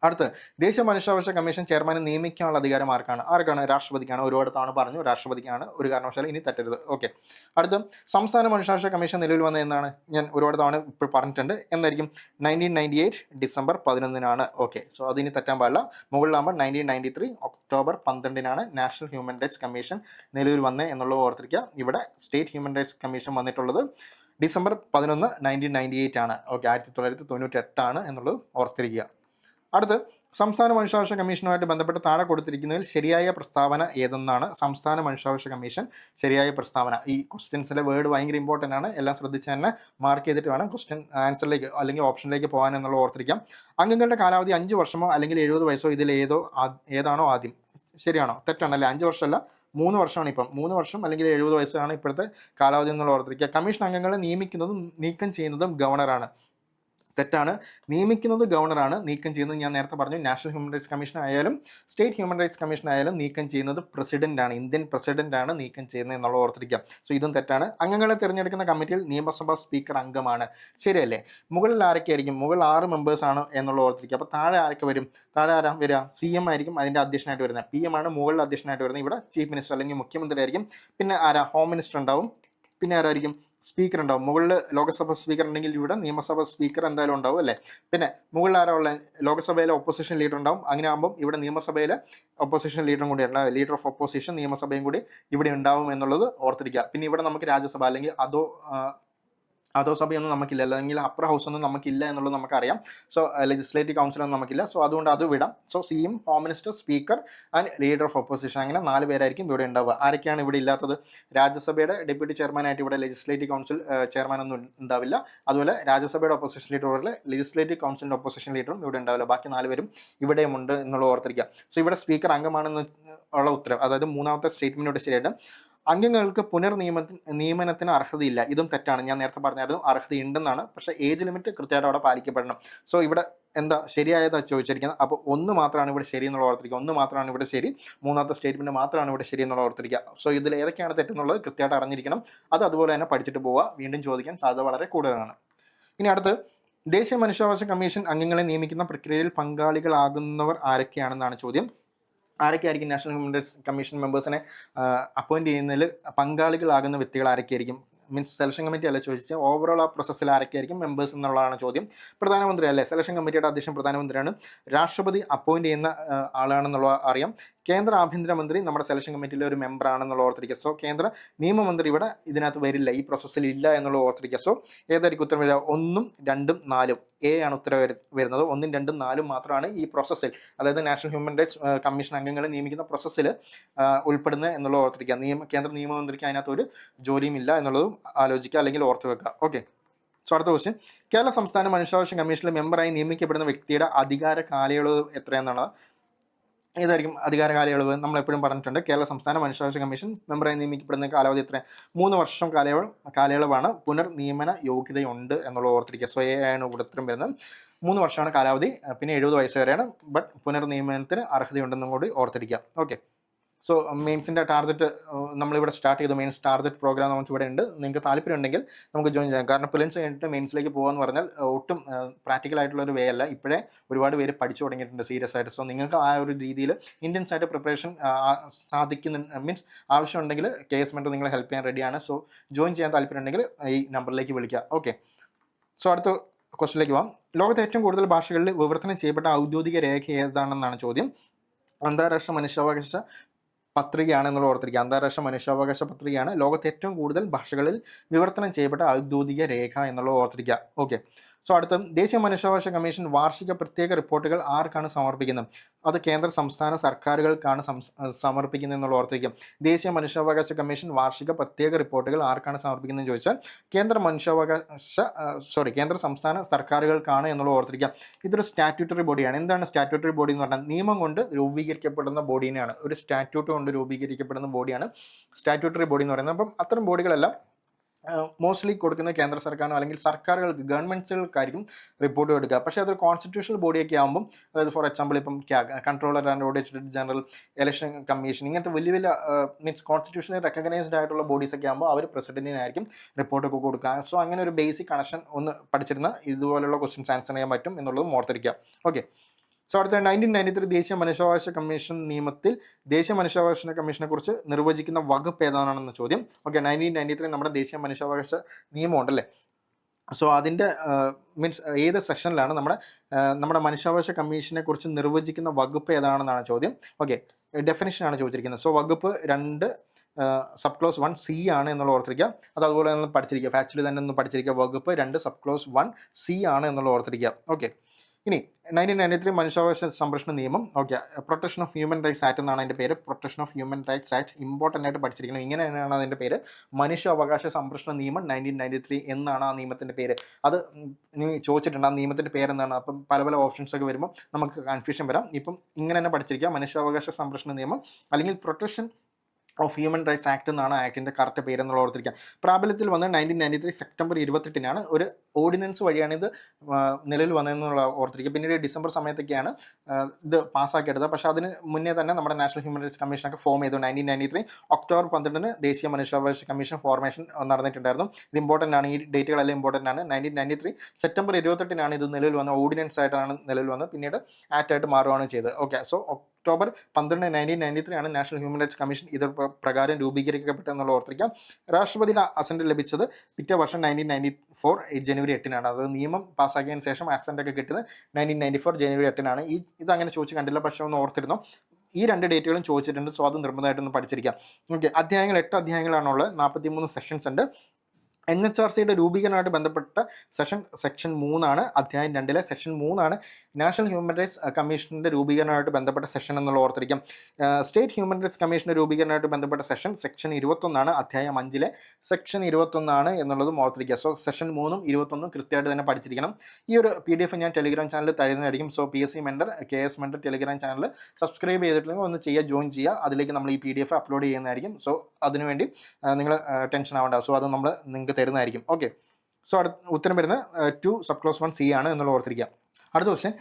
അടുത്ത്, ദേശീയ മനുഷ്യാവകാശ കമ്മീഷൻ ചെയർമാനെ നിയമിക്കാനുള്ള അധികാരം ആർക്കാണ്? രാഷ്ട്രപതിക്കാണ്. ഒരുപാട് തവണ പറഞ്ഞു, രാഷ്ട്രപതിക്കാണ്. ഒരു കാരണവശാലും ഇനി തെറ്റരുത്. ഓക്കെ, അടുത്ത്, സംസ്ഥാന മനുഷ്യാവകാശ കമ്മീഷൻ നിലവിൽ വന്നത് എന്നാണ്? ഞാൻ ഒരുപാട് തവണ ഇപ്പോൾ പറഞ്ഞിട്ടുണ്ട്. എന്നായിരിക്കും? 1998 ഡിസംബർ 11-നാണ്. ഓക്കെ, സോ അതിനി തെറ്റാൻ പാടില്ല. മുകളിലാകുമ്പോൾ 1993 ഒക്ടോബർ 12-നാണ് നാഷണൽ ഹ്യൂമൻ റൈറ്റ്സ് കമ്മീഷൻ നിലവിൽ വന്നത് എന്നുള്ളത് ഓർത്തിരിക്കുക. ഇവിടെ സ്റ്റേറ്റ് ഹ്യൂമൻ റൈറ്റ്സ് കമ്മീഷൻ വന്നിട്ടുള്ളത് ഡിസംബർ 11 1998 ആണ്. ഓക്കെ, 1998 എന്നുള്ളത് ഓർത്തിരിക്കുക. അടുത്ത്, സംസ്ഥാന മനുഷ്യാവകാശ കമ്മീഷനുമായിട്ട് ബന്ധപ്പെട്ട് താഴെ കൊടുത്തിരിക്കുന്നതിൽ ശരിയായ പ്രസ്താവന ഏതെന്നാണ്? സംസ്ഥാന മനുഷ്യാവകാശ കമ്മീഷൻ ശരിയായ പ്രസ്താവന. ഈ ക്വസ്റ്റ്യൻസിലെ വേർഡ് ഭയങ്കര ഇമ്പോർട്ടൻ്റ് ആണ്. എല്ലാം ശ്രദ്ധിച്ച് തന്നെ മാർക്ക് ചെയ്തിട്ട് വേണം ക്വസ്റ്റ്യൻ ആൻസറിലേക്ക് അല്ലെങ്കിൽ ഓപ്ഷനിലേക്ക് പോകാൻ എന്നുള്ള ഓർത്തിരിക്കാം. അംഗങ്ങളുടെ കാലാവധി 5 വർഷമോ അല്ലെങ്കിൽ 70 വയസ്സോ ഇതിൽ ഏതാണോ ആദ്യം? ശരിയാണോ? തെറ്റാണല്ലേ? 5 വർഷമല്ല, 3 വർഷമാണ്. ഇപ്പം 3 വർഷം അല്ലെങ്കിൽ 70 വയസ്സാണ് ഇപ്പോഴത്തെ കാലാവധി എന്നുള്ള ഓർത്തിരിക്കുക. കമ്മീഷൻ അംഗങ്ങളെ നിയമിക്കുന്നതും നീക്കം ചെയ്യുന്നതും ഗവർണറാണ്. തെറ്റാണ്. നിയമിക്കുന്നത് ഗവർണറാണ്, നീക്കം ചെയ്യുന്നത് ഞാൻ നേരത്തെ പറഞ്ഞു നാഷണൽ ഹ്യൂമൻ റൈറ്റ്സ് കമ്മീഷൻ ആയാലും സ്റ്റേറ്റ് ഹ്യൂമൻ റൈറ്റ്സ് കമ്മീഷൻ ആയാലും നീക്കം ചെയ്യുന്നത് പ്രസിഡന്റാണ്, ഇന്ത്യൻ പ്രസിഡന്റാണ് നീക്കം ചെയ്യുന്നത് എന്നുള്ള ഓർത്തിരിക്കാം. സോ ഇതും തെറ്റാണ്. അംഗങ്ങളെ തിരഞ്ഞെടുക്കുന്ന കമ്മിറ്റിയിൽ നിയമസഭാ സ്പീക്കർ അംഗമാണ്. ശരിയല്ലേ? മുകളിൽ ആരൊക്കെ ആയിരിക്കും? മുകളിൽ 6 മെമ്പേഴ്സ് ആണ് എന്നുള്ള ഓർത്തിരിക്കുക. അപ്പോൾ താഴെ ആരൊക്കെ വരും? താഴെ ആരാ വരിക? CM ആയിരിക്കും അതിൻ്റെ അധ്യക്ഷനായിട്ട് വരുന്നത്. PM ആണ് മുകളിൽ അധ്യക്ഷനായിട്ട് വരുന്നത്. ഇവിടെ ചീഫ് മിനിസ്റ്റർ അല്ലെങ്കിൽ മുഖ്യമന്ത്രി ആയിരിക്കും. പിന്നെ ആരാ? ഹോം മിനിസ്റ്റർ ഉണ്ടാവും. പിന്നെ ആരായിരിക്കും? സ്പീക്കർ ഉണ്ടാവും. മുകളിൽ ലോക്സഭ സ്പീക്കർ ഉണ്ടെങ്കിൽ ഇവിടെ നിയമസഭ സ്പീക്കർ എന്തായാലും ഉണ്ടാവും അല്ലേ? പിന്നെ മുകളിൽ ആരാ ഉള്ളത്? ലോക്സഭയിലെ ഒപ്പോസിഷൻ ലീഡർ ഉണ്ടാവും. അങ്ങനെ ആകുമ്പോൾ ഇവിടെ നിയമസഭയിലെ ഒപ്പോസിഷൻ ലീഡറും കൂടി ഉണ്ടാവും. ലീഡർ ഓഫ് ഒപ്പോസിഷൻ നിയമസഭയും കൂടി ഇവിടെ ഉണ്ടാവും എന്നുള്ളത് ഓർത്തിരിക്കുക. പിന്നെ ഇവിടെ നമുക്ക് രാജ്യസഭ അല്ലെങ്കിൽ അധോസഭയൊന്നും നമുക്കില്ല, അല്ലെങ്കിൽ അപ്പർ ഹൗസ് ഒന്നും നമുക്കില്ല എന്നുള്ളത് നമുക്കറിയാം. സോ ലെജിസ്ലേറ്റീവ് കൗൺസിലൊന്നും നമുക്കില്ല. സോ അതുകൊണ്ട് അത് വിടാം. So CM, home minister, speaker and leader of opposition, അങ്ങനെ 4 പേരായിരിക്കും ഇവിടെ ഉണ്ടാവുക. ആരൊക്കെയാണ് ഇവിടെ ഇല്ലാത്തത്? രാജ്യസഭയുടെ ഡെപ്യൂട്ടി ചെയർമാനായിട്ട് ഇവിടെ ലെജിസ്ലേറ്റീവ് കൗൺസിൽ ചെയർമാനൊന്നും ഉണ്ടാവില്ല. അതുപോലെ രാജ്യസഭയുടെ ഒപ്പോസിഷൻ ലീഡറുകളിൽ ലെജിസ്ലേറ്റീവ് കൗൺസിലിൻ്റെ ഒപ്പോസിഷൻ ലീഡറും ഇവിടെ ഉണ്ടാവില്ല. ബാക്കി 4 പേരും ഇവിടെയും ഉണ്ട് എന്നുള്ളത് ഓർത്തിരിക്കുക. സോ ഇവിടെ സ്പീക്കർ അംഗമാണെന്ന് ഉള്ള ഉത്തരം, അതായത് മൂന്നാമത്തെ സ്റ്റേറ്റ്മെൻറ്റോട് ശരിയായിട്ട് അംഗങ്ങൾക്ക് നിയമനത്തിന് അർഹതയില്ല. ഇതും തെറ്റാണ്. ഞാൻ നേരത്തെ പറഞ്ഞായിരുന്നു അർഹതയുണ്ടെന്നാണ്, പക്ഷേ ഏജ് ലിമിറ്റ് കൃത്യമായിട്ട് അവിടെ പാലിക്കപ്പെടണം. സോ ഇവിടെ എന്താ ശരിയായതാണ് ചോദിച്ചിരിക്കുന്നത്. അപ്പോൾ 1 മാത്രമാണ് ഇവിടെ ശരി എന്നുള്ള ഓർത്തിരിക്കുക. 1 മാത്രമാണ് ഇവിടെ ശരി. മൂന്നാമത്തെ സ്റ്റേറ്റ്മെൻറ്റ് മാത്രമാണ് ഇവിടെ ശരി എന്നുള്ള ഓർത്തിരിക്കുക. സോ ഇതിൽ ഏതൊക്കെയാണ് തെറ്റെന്നുള്ളത് കൃത്യമായിട്ട് അറിഞ്ഞിരിക്കണം. അത് അതുപോലെ തന്നെ പഠിച്ചിട്ട് പോവുക. വീണ്ടും ചോദിക്കാൻ സാധ്യത വളരെ കൂടുതലാണ്. ഇനി അടുത്ത്, ദേശീയ മനുഷ്യാവകാശ കമ്മീഷൻ അംഗങ്ങളെ നിയമിക്കുന്ന പ്രക്രിയയിൽ പങ്കാളികളാകുന്നവർ ആരൊക്കെയാണെന്നാണ് ചോദ്യം. ആരൊക്കെയായിരിക്കും നാഷണൽ ഹ്യൂമൻ റൈറ്റ്സ് കമ്മീഷൻ മെമ്പേഴ്സിനെ അപ്പോയിൻറ്റ് ചെയ്യുന്നതിൽ പങ്കാളികളാകുന്ന വ്യക്തികൾ ആരൊക്കെയായിരിക്കും? മീൻസ് സെലക്ഷൻ കമ്മിറ്റി അല്ല ചോദിച്ചാൽ ഓവറോൾ ആ പ്രോസസ്സിൽ ആരൊക്കെയായിരിക്കും മെമ്പേഴ്സ് എന്നുള്ളതാണ് ചോദ്യം. പ്രധാനമന്ത്രി അല്ലേ? സെലക്ഷൻ കമ്മിറ്റിയുടെ അധ്യക്ഷൻ പ്രധാനമന്ത്രിയാണ്. രാഷ്ട്രപതി അപ്പോയിൻറ്റ് ചെയ്യുന്ന ആളാണെന്നുള്ള അറിയാം. കേന്ദ്ര ആഭ്യന്തരമന്ത്രി നമ്മുടെ സെലക്ഷൻ കമ്മിറ്റിയിലെ ഒരു മെമ്പറാണെന്നുള്ള ഓർത്തിരിക്കുക. സോ കേന്ദ്ര നിയമമന്ത്രി ഇവിടെ ഇതിനകത്ത് വരില്ല, ഈ പ്രോസസ്സിൽ ഇല്ല എന്നുള്ള ഓർത്തിരിക്കുക. സോ ഏതായിരിക്കും ഉത്തരം വരിക? 1, 2, 4 A ആണ് ഉത്തരം വരുന്നത്. 1, 2, 4 മാത്രമാണ് ഈ പ്രോസസ്സിൽ, അതായത് നാഷണൽ ഹ്യൂമൻ റൈറ്റ്സ് കമ്മീഷൻ അംഗങ്ങളെ നിയമിക്കുന്ന പ്രോസസ്സിൽ ഉൾപ്പെടുന്നത് എന്നുള്ള ഓർത്തിരിക്കുക. കേന്ദ്ര നിയമമന്ത്രിക്ക് അതിനകത്ത് ഒരു ജോലിയും ഇല്ല എന്നുള്ളതും ആലോചിക്കുക അല്ലെങ്കിൽ ഓർത്ത് വെക്കുക. ഓക്കെ, സോ അടുത്ത ക്വസ്റ്റ്യൻ, കേരള സംസ്ഥാന മനുഷ്യാവകാശ കമ്മീഷനിൽ മെമ്പറായി നിയമിക്കപ്പെടുന്ന വ്യക്തിയുടെ അധികാര കാലയളവ് എത്രയെന്നാണ്? ഏതായിരിക്കും അധികാര കാലയളവ്? നമ്മൾ എപ്പോഴും പറഞ്ഞിട്ടുണ്ട് കേരള സംസ്ഥാന മനുഷ്യാവകാശ കമ്മീഷൻ മെമ്പറായി നിയമിക്കപ്പെടുന്ന കാലാവധി എത്ര? 3 വർഷം കാലയളവാണ്. പുനർനിയമന യോഗ്യതയുണ്ട് എന്നുള്ള ഓർത്തിരിക്കുക. സോ ആണ് ഇവിടെ ഉത്തരം വരുന്നത്. 3 വർഷമാണ് കാലാവധി. പിന്നെ 70 വയസ്സ് വരെയാണ്. ബട്ട് പുനർനിയമനത്തിന് അർഹതയുണ്ടെന്നും കൂടി ഓർത്തിരിക്കുക. ഓക്കെ, സോ മെയിൻസിൻ്റെ ടാർഗറ്റ് നമ്മളിവിടെ സ്റ്റാർട്ട് ചെയ്തു. മെയിൻസ് ടാർഗറ്റ് പ്രോഗ്രാം നമുക്ക് ഇവിടെ ഉണ്ട്. നിങ്ങൾക്ക് താല്പര്യം ഉണ്ടെങ്കിൽ നമുക്ക് ജോയിൻ ചെയ്യാം. കാരണം പ്രിലിംസ് കഴിഞ്ഞിട്ട് മെയിൻസിലേക്ക് പോകാമെന്ന് പറഞ്ഞാൽ ഒട്ടും പ്രാക്ടിക്കൽ ആയിട്ടുള്ളൊരു വേ അല്ല. ഇപ്പോഴേ ഒരുപാട് പേര് പഠിച്ചു തുടങ്ങിയിട്ടുണ്ട് സീരിയസ് ആയിട്ട്. സോ നിങ്ങൾക്ക് ആ ഒരു രീതിയിൽ ഇൻറ്റൻസ് ആയിട്ട് പ്രിപ്പറേഷൻ മീൻസ് ആവശ്യമുണ്ടെങ്കിൽ KS മെൻറ്റർ നിങ്ങളെ ഹെൽപ്പ് ചെയ്യാൻ റെഡിയാണ്. സോ ജോയിൻ ചെയ്യാൻ താല്പര്യം ഉണ്ടെങ്കിൽ ഈ നമ്പറിലേക്ക് വിളിക്കുക. ഓക്കെ, സോ അടുത്ത ക്വസ്റ്റിലേക്ക് പോകാം. ലോകത്തെ ഏറ്റവും കൂടുതൽ ഭാഷകളിൽ വിവർത്തനം ചെയ്യപ്പെട്ട ഔദ്യോഗിക രേഖ ഏതാണെന്നാണ് ചോദ്യം. അന്താരാഷ്ട്ര മനുഷ്യാവകാശ പത്രികയാണെന്നുള്ള ഓർത്തിരിക്കുക. അന്താരാഷ്ട്ര മനുഷ്യാവകാശ പത്രികയാണ് ലോകത്തെ ഏറ്റവും കൂടുതൽ ഭാഷകളിൽ വിവർത്തനം ചെയ്യപ്പെട്ട ഔദ്യോഗിക രേഖ എന്നുള്ളത് ഓർത്തിരിക്കുക. ഓക്കെ, സോ അടുത്ത ദേശീയ മനുഷ്യാവകാശ കമ്മീഷൻ വാർഷിക പ്രത്യേക റിപ്പോർട്ടുകൾ ആർക്കാണ് സമർപ്പിക്കുന്നത്? അത് കേന്ദ്ര സംസ്ഥാന സർക്കാരുകൾക്കാണ് സമർപ്പിക്കുന്നത് എന്നുള്ള ഓർത്തിരിക്കും. ദേശീയ മനുഷ്യാവകാശ കമ്മീഷൻ വാർഷിക പ്രത്യേക റിപ്പോർട്ടുകൾ ആർക്കാണ് സമർപ്പിക്കുന്നതെന്ന് ചോദിച്ചാൽ കേന്ദ്ര സംസ്ഥാന സർക്കാരുകൾക്കാണ് എന്നുള്ള ഓർത്തിരിക്കാം. ഇതൊരു സ്റ്റാറ്റ്യൂട്ടറി ബോഡിയാണ്. എന്താണ് സ്റ്റാറ്റ്യൂട്ടറി ബോഡി എന്ന് പറഞ്ഞാൽ? നിയമം കൊണ്ട് രൂപീകരിക്കപ്പെടുന്ന ബോഡിനെയാണ്, ഒരു സ്റ്റാറ്റ്യൂട്ട് കൊണ്ട് രൂപീകരിക്കപ്പെടുന്ന ബോഡിയാണ് സ്റ്റാറ്റ്യൂട്ടറി ബോഡി എന്ന് പറയുന്നത്. അപ്പം അത്തരം ബോഡികളെല്ലാം മോസ്റ്റ്ലി കൊടുക്കുന്ന കേന്ദ്ര സർക്കാരിനോ അല്ലെങ്കിൽ സർക്കാരുകൾക്ക്, ഗവൺമെൻറ്റ്സുകൾക്കായിരിക്കും റിപ്പോർട്ട് കൊടുക്കുക. പക്ഷേ അതൊരു കോൺസ്റ്റിറ്റ്യൂഷണൽ ബോഡിയൊക്കെ ആകുമ്പം, അതായത് ഫോർ എക്സാമ്പിൾ ഇപ്പം controller and auditor general, election commission, ഇങ്ങനത്തെ വലിയ വലിയ മീൻസ് കോൺസ്റ്റിറ്റ്യൂഷണലി റെക്കഗ്നൈസ്ഡ് ആയിട്ടുള്ള ബോഡീസ് ഒക്കെ ആകുമ്പോൾ അവർ പ്രസിഡന്റിനായിരിക്കും റിപ്പോർട്ടൊക്കെ കൊടുക്കുക. സോ അങ്ങനെ ഒരു ബേസിക് കണക്ഷൻ ഒന്ന് പഠിച്ചിരുന്ന ഇതുപോലുള്ള ക്വസ്റ്റ്യൻസ് ആൻസർ ചെയ്യാൻ പറ്റും എന്നുള്ളത് ഓർത്തിരിക്കുക. ഓക്കെ. സോ അടുത്ത 1993 ദേശീയ മനുഷ്യാവകാശ കമ്മീഷൻ നിയമത്തിൽ ദേശീയ മനുഷ്യാവകാശ കമ്മീഷനെ കുറിച്ച് നിർവചിക്കുന്ന വകുപ്പ് ഏതാണെന്ന ചോദ്യം. ഓക്കെ, 1993 നമ്മുടെ ദേശീയ മനുഷ്യാവകാശ നിയമം ഉണ്ടല്ലേ. സോ അതിൻ്റെ മീൻസ് ഏത് സെഷനിലാണ് നമ്മുടെ മനുഷ്യാവകാശ കമ്മീഷനെ കുറിച്ച് നിർവചിക്കുന്ന വകുപ്പ് ഏതാണെന്നാണ് ചോദ്യം. ഓക്കെ, ഡെഫിനിഷനാണ് ചോദിച്ചിരിക്കുന്നത്. സോ വകുപ്പ് 2 സബ് ക്ലോസ് 1 C ആണ് എന്നുള്ള ഓർത്തിരിക്കുക. അത് അതുപോലെ തന്നെ പഠിച്ചിരിക്കുക, ഫാക്ച്വലി തന്നെ ഒന്ന് പഠിച്ചിരിക്കുക. വകുപ്പ് 2 സബ് ക്ലോസ് 1 C ആണ് എന്നുള്ള ഓർത്തിരിക്കുക. ഓക്കെ, ഇനി 1993 മനുഷ്യാവകാശ സംരക്ഷണ നിയമം. Okay, protection of human rights act എന്നാണ് അതിൻ്റെ പേര്. Protection of human rights act important ആയിട്ട് പഠിച്ചിരിക്കുന്നത്. ഇങ്ങനെ തന്നെയാണ് അതിൻ്റെ പേര്, മനുഷ്യാവകാശ സംരക്ഷണ നിയമം 1993 എന്നാണ് ആ നിയമത്തിൻ്റെ പേര്. അത് നീ ചോദിച്ചിട്ടുണ്ട് ആ നിയമത്തിൻ്റെ പേരെന്താണ്. അപ്പം പല പല ഓപ്ഷൻസ് ഒക്കെ വരുമ്പോൾ നമുക്ക് കൺഫ്യൂഷൻ വരാം. ഇപ്പം ഇങ്ങനെ തന്നെ പഠിച്ചിരിക്കുക, മനുഷ്യാവകാശ സംരക്ഷണ നിയമം അല്ലെങ്കിൽ protection of human rights act എന്നാണ് ആക്ടിൻ്റെ കറക്റ്റ് പേരെന്നുള്ള ഓർത്തിരിക്കുക. പ്രാബല്യത്തിൽ വന്ന് 1993 സെപ്റ്റംബർ 28 ഒരു ഓർഡിനൻസ് വഴിയാണ് ഇത് നിലവിൽ വന്നതെന്നുള്ള ഓർത്തിരിക്കുക. പിന്നീട് ഡിസംബർ സമയത്തൊക്കെയാണ് ഇത് പാസ്സാക്കിയെടുത്തത്. പക്ഷേ അതിന് മുന്നേ തന്നെ നമ്മുടെ നാഷണൽ ഹ്യൂമൻ റൈറ്റ്സ് കമ്മീഷനൊക്കെ ഫോം ചെയ്തു. 1993 ഒക്ടോബർ 12 ദേശീയ മനുഷ്യാവകാശ കമ്മീഷൻ ഫോർമേഷൻ നടന്നിട്ടുണ്ടായിരുന്നു. ഇത് ഇമ്പോർട്ടൻ്റ് ആണ്, ഈ ഡേറ്റുകളെല്ലാം ഇമ്പോർട്ടൻ്റ് ആണ്. 1993 സെപ്റ്റംബർ 28 ഇത് നിലവിൽ വന്ന ഓർഡിനൻസ് ആയിട്ടാണ് നിലവിൽ വന്നത്. പിന്നീട് ആക്ട് ആയിട്ട് മാറുകയാണ് ചെയ്തത്. Okay, so October 12 1993 national human rights commission ഇത് പ്രകാരം രൂപീകരിക്കപ്പെട്ടെന്നുള്ള ഓർത്തിരിക്കാം. രാഷ്ട്രപതിയുടെ അസന്റ് ലഭിച്ചത് പിറ്റേ വർഷം 1994 ജനുവരി 8 അത് നിയമം പാസ്സാക്കിയതിന് ശേഷം അസന്റ് ഒക്കെ കിട്ടിയത് 1994 ജനുവരി 8 ഇതങ്ങനെ ചോദിച്ച് കണ്ടില്ല, പക്ഷേ ഒന്ന് ഓർത്തിരുന്നു. ഈ 2 ഡേറ്റുകളും ചോദിച്ചിട്ടുണ്ട്. സോ അത് നിർബന്ധമായിട്ടൊന്ന് പഠിച്ചിരിക്കാം. ഓക്കെ, അധ്യായങ്ങൾ 8 അധ്യായങ്ങളാണുള്ളത്. 43 സെഷൻസ് ഉണ്ട്. NHRCയുടെ രൂപീകരണമായിട്ട് ബന്ധപ്പെട്ട സെക്ഷൻ 3 അധ്യായം 2 സെക്ഷൻ 3 നാഷണൽ ഹ്യൂമൻ റൈറ്റ്സ് കമ്മീഷൻ്റെ രൂപീകരണമായിട്ട് ബന്ധപ്പെട്ട സെഷൻ എന്നുള്ള ഓർത്തിരിക്കാം. സ്റ്റേറ്റ് ഹ്യൂമൻ റൈറ്റ്സ് കമ്മീഷൻ്റെ രൂപീകരണമായിട്ട് ബന്ധപ്പെട്ട സെക്ഷൻ 21 അധ്യായം 5 സെക്ഷൻ 21 എന്നുള്ളതും ഓർത്തിരിക്കുക. സോ സെഷൻ 3ഉം 21ഉം കൃത്യമായിട്ട് തന്നെ പഠിച്ചിരിക്കണം. ഈ ഒരു PDF ഞാൻ ടെലിഗ്രാം ചാനലിൽ തരുന്നതായിരിക്കും. So PSC mentor, KS mentor Telegram channel subscribe ചെയ്തിട്ടുണ്ടെങ്കിൽ ഒന്ന് ചെയ്യുക, ജോയിൻ ചെയ്യുക. അതിലേക്ക് നമ്മൾ ഈ PDF അപ്ലോഡ് ചെയ്യുന്നതായിരിക്കും. സോ അതിനുവേണ്ടി നിങ്ങൾ ടെൻഷൻ ആവേണ്ട. സോ അത് നമ്മൾ നിങ്ങൾക്ക് തരുന്നതായിരിക്കും. ഓക്കെ, സോ ഉത്തരം വരുന്നത് 2 സബ് ക്ലോസ് 1 C ആണ് എന്നുള്ള ഓർത്തിരിക്കുക. അടുത്ത ക്വസ്റ്റ്യൻ,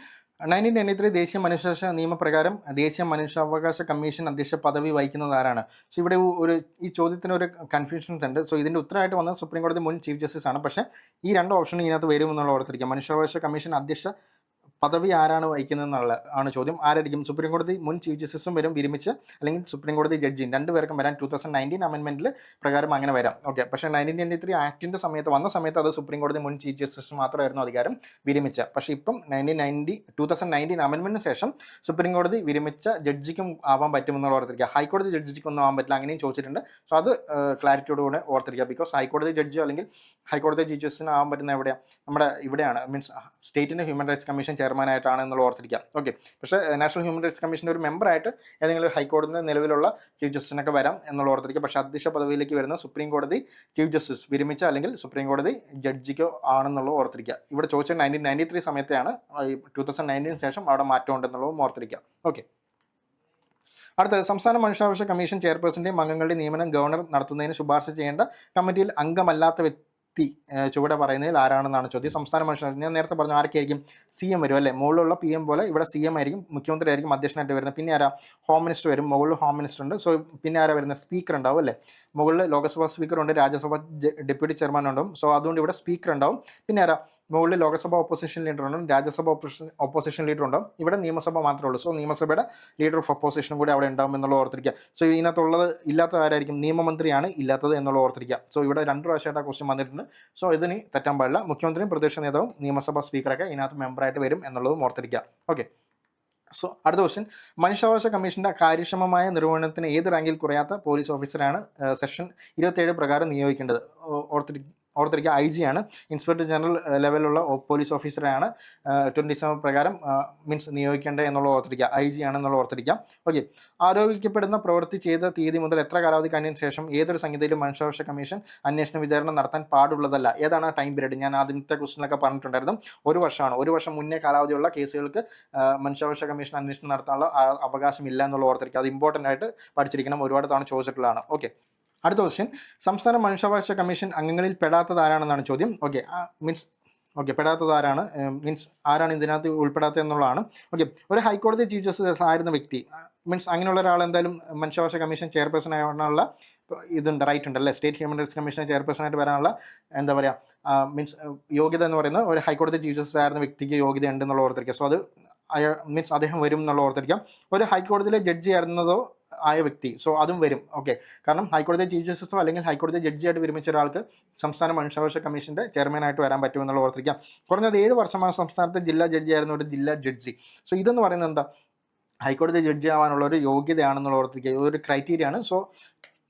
1993 ദേശീയ മനുഷ്യാവകാശ നിയമപ്രകാരം ദേശീയ മനുഷ്യാവകാശ കമ്മീഷൻ അധ്യക്ഷ പദവി വഹിക്കുന്നത് ആരാണ്? സോ ഇവിടെ ഈ ചോദ്യത്തിന് ഒരു കൺഫ്യൂഷൻസ് ഉണ്ട്. സോ ഇതിൻ്റെ ഉത്തരമായിട്ട് വന്നത് സുപ്രീം കോടതി മുൻ ചീഫ് ജസ്റ്റിസ് ആണ്. പക്ഷേ ഈ 2 ഓപ്ഷനും ഇതിനകത്ത് വരുമെന്നുള്ള ഓർത്തിരിക്കുക. മനുഷ്യാവകാശ കമ്മീഷൻ അധ്യക്ഷ പദവി ആരാണ് വഹിക്കുന്നതെന്നുള്ള ആണ് ചോദ്യം. ആരായിരിക്കും? സുപ്രീം കോടതി മുൻ ചീഫ് ജസ്റ്റിസും വരും വിരമിച്ച്, അല്ലെങ്കിൽ സുപ്രീം കോടതി ജഡ്ജിയും 2 പേർക്കും വരാൻ 2019 അമെൻമെൻറ്റിൽ പ്രകാരം അങ്ങനെ വരാം. ഓക്കെ, പക്ഷേ 1993 ആക്ടിൻ്റെ വന്ന സമയത്ത് അത് സുപ്രീം കോടതി മുൻ ചീഫ് ജസ്റ്റിസ് മാത്രമായിരുന്നു അധികാരം വിരമിച്ച. പക്ഷേ ഇപ്പം 2019 അമെൻമെൻറ്റിന് ശേഷം സുപ്രീം കോടതി വിരമിച്ച ജഡ്ജിക്കും ആവാൻ പറ്റുമെന്നുള്ള ഓർത്തിരിക്കുക. ഹൈക്കോടതി ജഡ്ജിക്കൊന്നും ആവാൻ പറ്റില്ല, അങ്ങനെയും ചോദിച്ചിട്ടുണ്ട്. സോ അത് ക്ലാരിറ്റിയോടുകൂടെ ഓർത്തിരിക്കുക. ബിക്കോസ് ഹൈക്കോടതി ജഡ്ജിയോ അല്ലെങ്കിൽ ഹൈക്കോടതി ചീഫ് ജസ്റ്റിസിന് ആവാൻ പറ്റുന്ന എവിടെയാണ്? നമ്മുടെ ഇവിടെയാണ്, മീൻസ് സ്റ്റേറ്റിൻ്റെ ഹ്യൂമൻ റൈറ്റ്സ് കമ്മീഷൻ ചെയർമാനായിട്ടാണ് എന്നുള്ള ഓർത്തിരിക്കുക. ഓക്കെ, പക്ഷേ നാഷണൽ ഹ്യൂമൻ റൈറ്റ്സ് കമ്മീഷൻ്റെ ഒരു മെമ്പറായിട്ട് ഏതെങ്കിലും ഹൈക്കോടതിയുടെ നിലവിലുള്ള ചീഫ് ജസ്റ്റിസിനൊക്കെ വരാം എന്നുള്ള ഓർത്തിരിക്കുക. പക്ഷേ അധ്യക്ഷ പദവിയിലേക്ക് വരുന്ന സുപ്രീം കോടതി ചീഫ് ജസ്റ്റിസ് വിരമിച്ച അല്ലെങ്കിൽ സുപ്രീം കോടതി ജഡ്ജിക്കോ ആണെന്നുള്ളത് ഓർത്തിരിക്കുക. ഇവിടെ ചോദിച്ചത് 1993 സമയത്തെയാണ്. 2019 ശേഷം അവിടെ മാറ്റം ഉണ്ടെന്നുള്ളതും ഓർത്തിരിക്കുക. ഓക്കെ, അടുത്തത്, സംസ്ഥാന മനുഷ്യാവകാശ കമ്മീഷൻ ചെയർപേഴ്സൻ്റെയും അംഗങ്ങളുടെ നിയമനം ഗവർണർ നടത്തുന്നതിന് ശുപാർശ ചെയ്യേണ്ട കമ്മിറ്റിയിൽ അംഗമല്ലാത്ത വ്യക്തി ചുവടെ പറയുന്നതിൽ ആരാണെന്നാണ് ചോദ്യം. സംസ്ഥാന മനുഷ്യാവകാശ, ഞാൻ നേരത്തെ പറഞ്ഞു ആരൊക്കെയായിരിക്കും? CM വരും അല്ലേ. മുകളിലുള്ള PM പോലെ ഇവിടെ CM ആയിരിക്കും, മുഖ്യമന്ത്രി ആയിരിക്കും അധ്യക്ഷനായിട്ട് വരുന്നത്. പിന്നെ ആരാ? ഹോം മിനിസ്റ്റർ വരും. മുകളിൽ ഹോം മിനിസ്റ്റർ ഉണ്ട്. സോ പിന്നെ ആരാ വരുന്നത്? സ്പീക്കർ ഉണ്ടാവും അല്ലേ. മുകളിൽ ലോക്സഭാ സ്പീക്കർ ഉണ്ട്, രാജ്യസഭ ഡെപ്യൂട്ടി ചെയർമാൻ ഉണ്ടാവും. സോ അതുകൊണ്ട് ഇവിടെ സ്പീക്കർ ഉണ്ടാവും. പിന്നെ ആരാ? മുകളിൽ ലോക്സഭ ഓപ്പോസിഷൻ ലീഡർ ഉണ്ടാവും, രാജ്യസഭ ഓപ്പോസിഷൻ ലീഡർ ഉണ്ടാവും. ഇവിടെ നിയമസഭ മാത്രമേ ഉള്ളൂ. സോ നിയമസഭയുടെ ലീഡർ ഓഫ് ഓപ്പോസിഷനും കൂടി അവിടെ ഉണ്ടാവും എന്നുള്ള ഓർത്തിരിക്കുക. സോ ഇതിനകത്തുള്ളത് ഇല്ലാത്ത ആരായിരിക്കും? നിയമമന്ത്രിയാണ് ഇല്ലാത്തത് എന്നുള്ള ഓർത്തിരിക്കുക. സോ ഇവിടെ 2 പ്രാവശ്യമായിട്ട് ആ ക്വസ്റ്റ്യൻ വന്നിട്ടുണ്ട്. സോ ഇതിന് തെറ്റാൻ പാടില്ല. മുഖ്യമന്ത്രിയും പ്രതിപക്ഷ നേതാവും നിയമസഭാ സ്പീക്കറൊക്കെ ഇതിനകത്ത് മെമ്പറായിട്ട് വരും എന്നുള്ളതും ഓർത്തിരിക്കുക. ഓക്കെ, സോ അടുത്ത ക്വസ്റ്റ്യൻ, മനുഷ്യാവകാശ കമ്മീഷൻ്റെ കാര്യക്ഷമമായ നിർവഹണത്തിന് ഏത് റാങ്കിൽ കുറയാത്ത പോലീസ് ഓഫീസറാണ് സെക്ഷൻ 27 പ്രകാരം നിയോഗിക്കേണ്ടത്? ഓർത്തിരിക്കുക. IG ആണ്, ഇൻസ്പെക്ടർ ജനറൽ ലെവലുള്ള പോലീസ് ഓഫീസറാണ് 27 പ്രകാരം മീൻസ് നിയോഗിക്കേണ്ടത് എന്നുള്ള ഓർത്തിരിക്കുക. IG ആണെന്നുള്ള ഓർത്തിരിക്കുക. ഓക്കെ, ആരോപിക്കപ്പെടുന്ന പ്രവൃത്തി ചെയ്ത തീയതി മുതൽ എത്ര കാലാവധി കഴിഞ്ഞതിന് ശേഷം ഏതൊരു സംഗതിയിലും മനുഷ്യാവകാശ കമ്മീഷൻ അന്വേഷണ വിചാരണ നടത്താൻ പാടുള്ളതല്ല? ഏതാണ് ടൈം പീരീഡ്? ഞാൻ ആദ്യത്തെ ക്വസ്റ്റിനൊക്കെ പറഞ്ഞിട്ടുണ്ടായിരുന്നു 1 വർഷമാണ്. 1 വർഷം മുന്നേ കാലാവധിയുള്ള കേസുകൾക്ക് മനുഷ്യാവകാശ കമ്മീഷൻ അന്വേഷണം നടത്താനുള്ള അവകാശമില്ല എന്നുള്ള ഓർത്തിരിക്കുക. അത് ഇമ്പോർട്ടൻ്റ് ആയിട്ട് പഠിച്ചിരിക്കണം, ഒരുപാട് തവണ ചോദിച്ചിട്ടുള്ളതാണ്. ഓക്കെ, അടുത്ത ക്വസ്റ്റ്യൻ, സംസ്ഥാന മനുഷ്യാവകാശ കമ്മീഷൻ അംഗങ്ങളിൽ പെടാത്തത് ആരാണെന്നാണ് ചോദ്യം. ഓക്കെ, പെടാത്തത് ആരാണ്, മീൻസ് ആരാണ് ഇതിനകത്ത് ഉൾപ്പെടാത്തത് എന്നുള്ളതാണ്. ഓക്കെ, ഒരു ഹൈക്കോടതി ചീഫ് ജസ്റ്റിസ് ആയിരുന്ന വ്യക്തി, മീൻസ് അങ്ങനെയുള്ള ഒരാൾ എന്തായാലും മനുഷ്യാവകാശ കമ്മീഷൻ ചെയർപേഴ്സൺ ആവാനുള്ള ഇതുണ്ട്, റൈറ്റ് ഉണ്ട് അല്ലേ? State human rights commission chairperson ആയിട്ട് വരാനുള്ള എന്താ പറയുക മീൻസ് യോഗ്യത എന്ന് പറയുന്നത് ഒരു ഹൈക്കോടതി ചീഫ് ജസ്റ്റിസ് ആയിരുന്ന വ്യക്തിക്ക് യോഗ്യത ഉണ്ടെന്നുള്ള ഓർത്തിരിക്കുക. സോ അത് മീൻസ് അദ്ദേഹം വരും എന്നുള്ള ഓർത്തിരിക്കാം. ഒരു ഹൈക്കോടതിയിലെ ജഡ്ജി ആയിരുന്നതോ ആയ വ്യക്തി, സോ അതും വരും. ഓക്കെ, കാരണം ഹൈക്കോടതി ചീഫ് ജസ്റ്റിസോ അല്ലെങ്കിൽ ഹൈക്കോടതി ജഡ്ജിയായിട്ട് വിരമിച്ച ഒരാൾക്ക് സംസ്ഥാന മനുഷ്യാവകാശ കമ്മീഷൻ്റെ ചെയർമാനായിട്ട് വരാൻ പറ്റുമെന്നുള്ള ഓർത്തിരിക്കാം. കുറഞ്ഞത് 7 വർഷമാണ് സംസ്ഥാനത്തെ ജില്ലാ ജഡ്ജി ആയിരുന്ന ഒരു ജില്ലാ ജഡ്ജി. സോ ഇതെന്ന് പറയുന്നത് എന്താ, ഹൈക്കോടതി ജഡ്ജി ആവാനുള്ള ഒരു യോഗ്യതയാണെന്നുള്ള ഓർത്തിരിക്കുക, ഒരു ക്രൈറ്റീരിയ ആണ്. സോ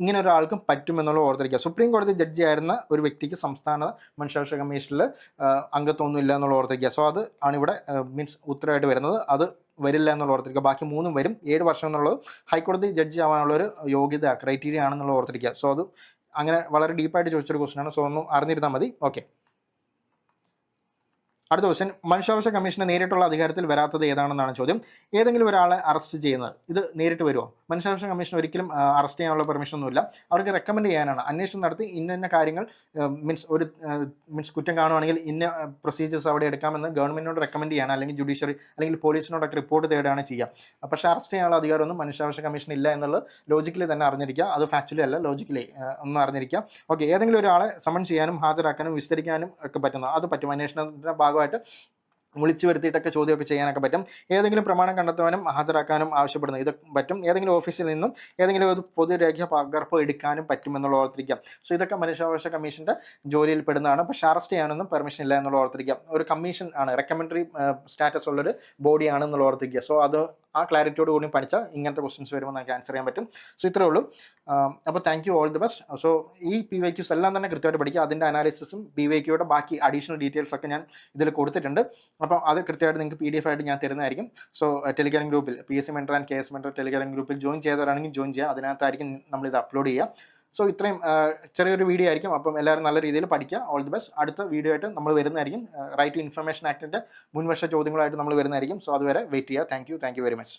ഇങ്ങനെ ഒരാൾക്കും പറ്റുമെന്നുള്ള ഓർത്തിരിക്കുക. സുപ്രീം കോടതി ജഡ്ജി ആയിരുന്ന ഒരു വ്യക്തിക്ക് സംസ്ഥാന മനുഷ്യാവകാശ കമ്മീഷനിൽ അംഗത്വമൊന്നും ഇല്ല എന്നുള്ള ഓർത്തിരിക്കുക. സോ അത് ആണ് ഇവിടെ മീൻസ് ഉത്തരവായിട്ട് വരുന്നത്. അത് വരില്ല എന്നുള്ള ഓർത്തിരിക്കുക. ബാക്കി 3 വരും. 7 വർഷം എന്നുള്ളത് ഹൈക്കോടതി ജഡ്ജി ആവാനുള്ളൊരു യോഗ്യത ക്രൈറ്റീരിയ ആണെന്നുള്ള ഓർത്തിരിക്കുക. സോ അത് അങ്ങനെ വളരെ ഡീപ്പായിട്ട് ചോദിച്ചൊരു ക്വസ്റ്റനാണ്. സോ ഒന്നും അറിഞ്ഞിരുന്നാൽ മതി. ഓക്കെ, അടുത്ത ക്വസ്റ്റ്യൻ, മനുഷ്യാവകാശ കമ്മീഷന് നേരിട്ടുള്ള അധികാരത്തിൽ വരാത്തത് ഏതാണെന്നാണ് ചോദ്യം. ഏതെങ്കിലും ഒരാളെ അറസ്റ്റ് ചെയ്യുന്നത് ഇത് നേരിട്ട് വരുമോ? മനുഷ്യാവകാശ കമ്മീഷൻ ഒരിക്കലും അറസ്റ്റ് ചെയ്യാനുള്ള പെർമിഷൻ ഒന്നുമില്ല. അവർക്ക് റെക്കമെൻഡ് ചെയ്യാനാണ്. അന്വേഷണം നടത്തി ഇന്ന കാര്യങ്ങൾ മീൻസ് കുറ്റം കാണുവാണെങ്കിൽ ഇന്ന പ്രൊസീജിയേഴ്സ് അവിടെ എടുക്കാമെന്ന് ഗവൺമെൻറ്റിനോട് റെക്കമെൻഡ് ചെയ്യണം, അല്ലെങ്കിൽ ജുഡീഷ്യറി അല്ലെങ്കിൽ പോലീസിനോടൊക്കെ റിപ്പോർട്ട് തേടുകയാണ് ചെയ്യുക. പക്ഷേ അറസ്റ്റ് ചെയ്യാനുള്ള അധികാരമൊന്നും മനുഷ്യാവകാശ കമ്മീഷൻ ഇല്ല എന്നുള്ളത് ലോജിക്കലി തന്നെ അറിഞ്ഞിരിക്കുക. അത് ഫാക്ച്വലി അല്ല, ലോജിക്കലി ഒന്ന് അറിഞ്ഞിരിക്കുക. ഓക്കെ, ഏതെങ്കിലും ഒരാളെ സമൺ ചെയ്യാനും ഹാജരാക്കാനും വിസ്തരിക്കാനും ഒക്കെ പറ്റുന്ന അത് പറ്റും. അന്വേഷണത്തിൻ്റെ ഭാഗമായിട്ട് വിളിച്ചു വരുത്തിയിട്ടൊക്കെ ചോദ്യമൊക്കെ ചെയ്യാനൊക്കെ പറ്റും. ഏതെങ്കിലും പ്രമാണം കണ്ടെത്താനും ഹാജരാക്കാനും ആവശ്യപ്പെടുന്നത് ഇത് പറ്റും. ഏതെങ്കിലും ഓഫീസിൽ നിന്നും ഏതെങ്കിലും ഒരു പൊതുരേഖ പകർപ്പ് എടുക്കാനും പറ്റുമെന്നുള്ള ഓർത്തിരിക്കാം. സോ ഇതൊക്കെ മനുഷ്യാവകാശ കമ്മീഷൻ്റെ ജോലിയിൽ പെടുന്നതാണ്. പക്ഷേ അറസ്റ്റ് ചെയ്യാനൊന്നും പെർമിഷൻ ഇല്ല എന്നുള്ള ഓർത്തിരിക്കാം. ഒരു കമ്മീഷൻ ആണ്, റെക്കമെൻഡറി സ്റ്റാറ്റസ് ഉള്ളൊരു ബോഡിയാണെന്നുള്ള ഓർത്തിരിക്കുക. സോ അത് ആ ക്ലാരിറ്റിയോട് കൂടി പഠിച്ചാൽ ഇങ്ങനത്തെ ക്വസ്റ്റ്യൻസ് വരുമ്പോൾ നമുക്ക് ആൻസർ ചെയ്യാൻ പറ്റും. സോ ഇത്രേ ഉള്ളൂ. അപ്പോൾ thank you, all the best. So ഈ PYQs എല്ലാം തന്നെ കൃത്യമായിട്ട് പഠിക്കുക. അതിൻ്റെ അനാലിസിസും PYQയുടെ ബാക്കി അഡീഷണൽ ഡീറ്റെയിൽസ് ഒക്കെ ഞാൻ ഇതിൽ കൊടുത്തിട്ടുണ്ട്. അപ്പം അത് കൃത്യമായിട്ട് നിങ്ങൾക്ക് PDF ആയിട്ട് ഞാൻ തരുന്നതായിരിക്കും. സോ ടെലിഗ്രാം ഗ്രൂപ്പിൽ PSC mentor and KS mentor Telegram ഗ്രൂപ്പിൽ ജോയിൻ ചെയ്തവരാണെങ്കിൽ ജോയിൻ ചെയ്യുക. അതിനകത്തായിരിക്കും നമ്മളിത് അപ്ലോഡ് ചെയ്യുക. സോ ഇത്രയും ചെറിയൊരു വീഡിയോ ആയിരിക്കും. അപ്പം എല്ലാവരും നല്ല രീതിയിൽ പഠിക്കുക. All the best. അടുത്ത വീഡിയോ ആയിട്ട് നമ്മൾ വരുന്നതായിരിക്കും. റൈറ്റ് ടു ഇൻഫർമേഷൻ ആക്ടിൻ്റെ മുൻവർഷ ചോദ്യങ്ങളായിട്ട് നമ്മൾ വരുന്നതായിരിക്കും. സോ അതുവരെ വെയിറ്റ് ചെയ്യുക. Thank you very much.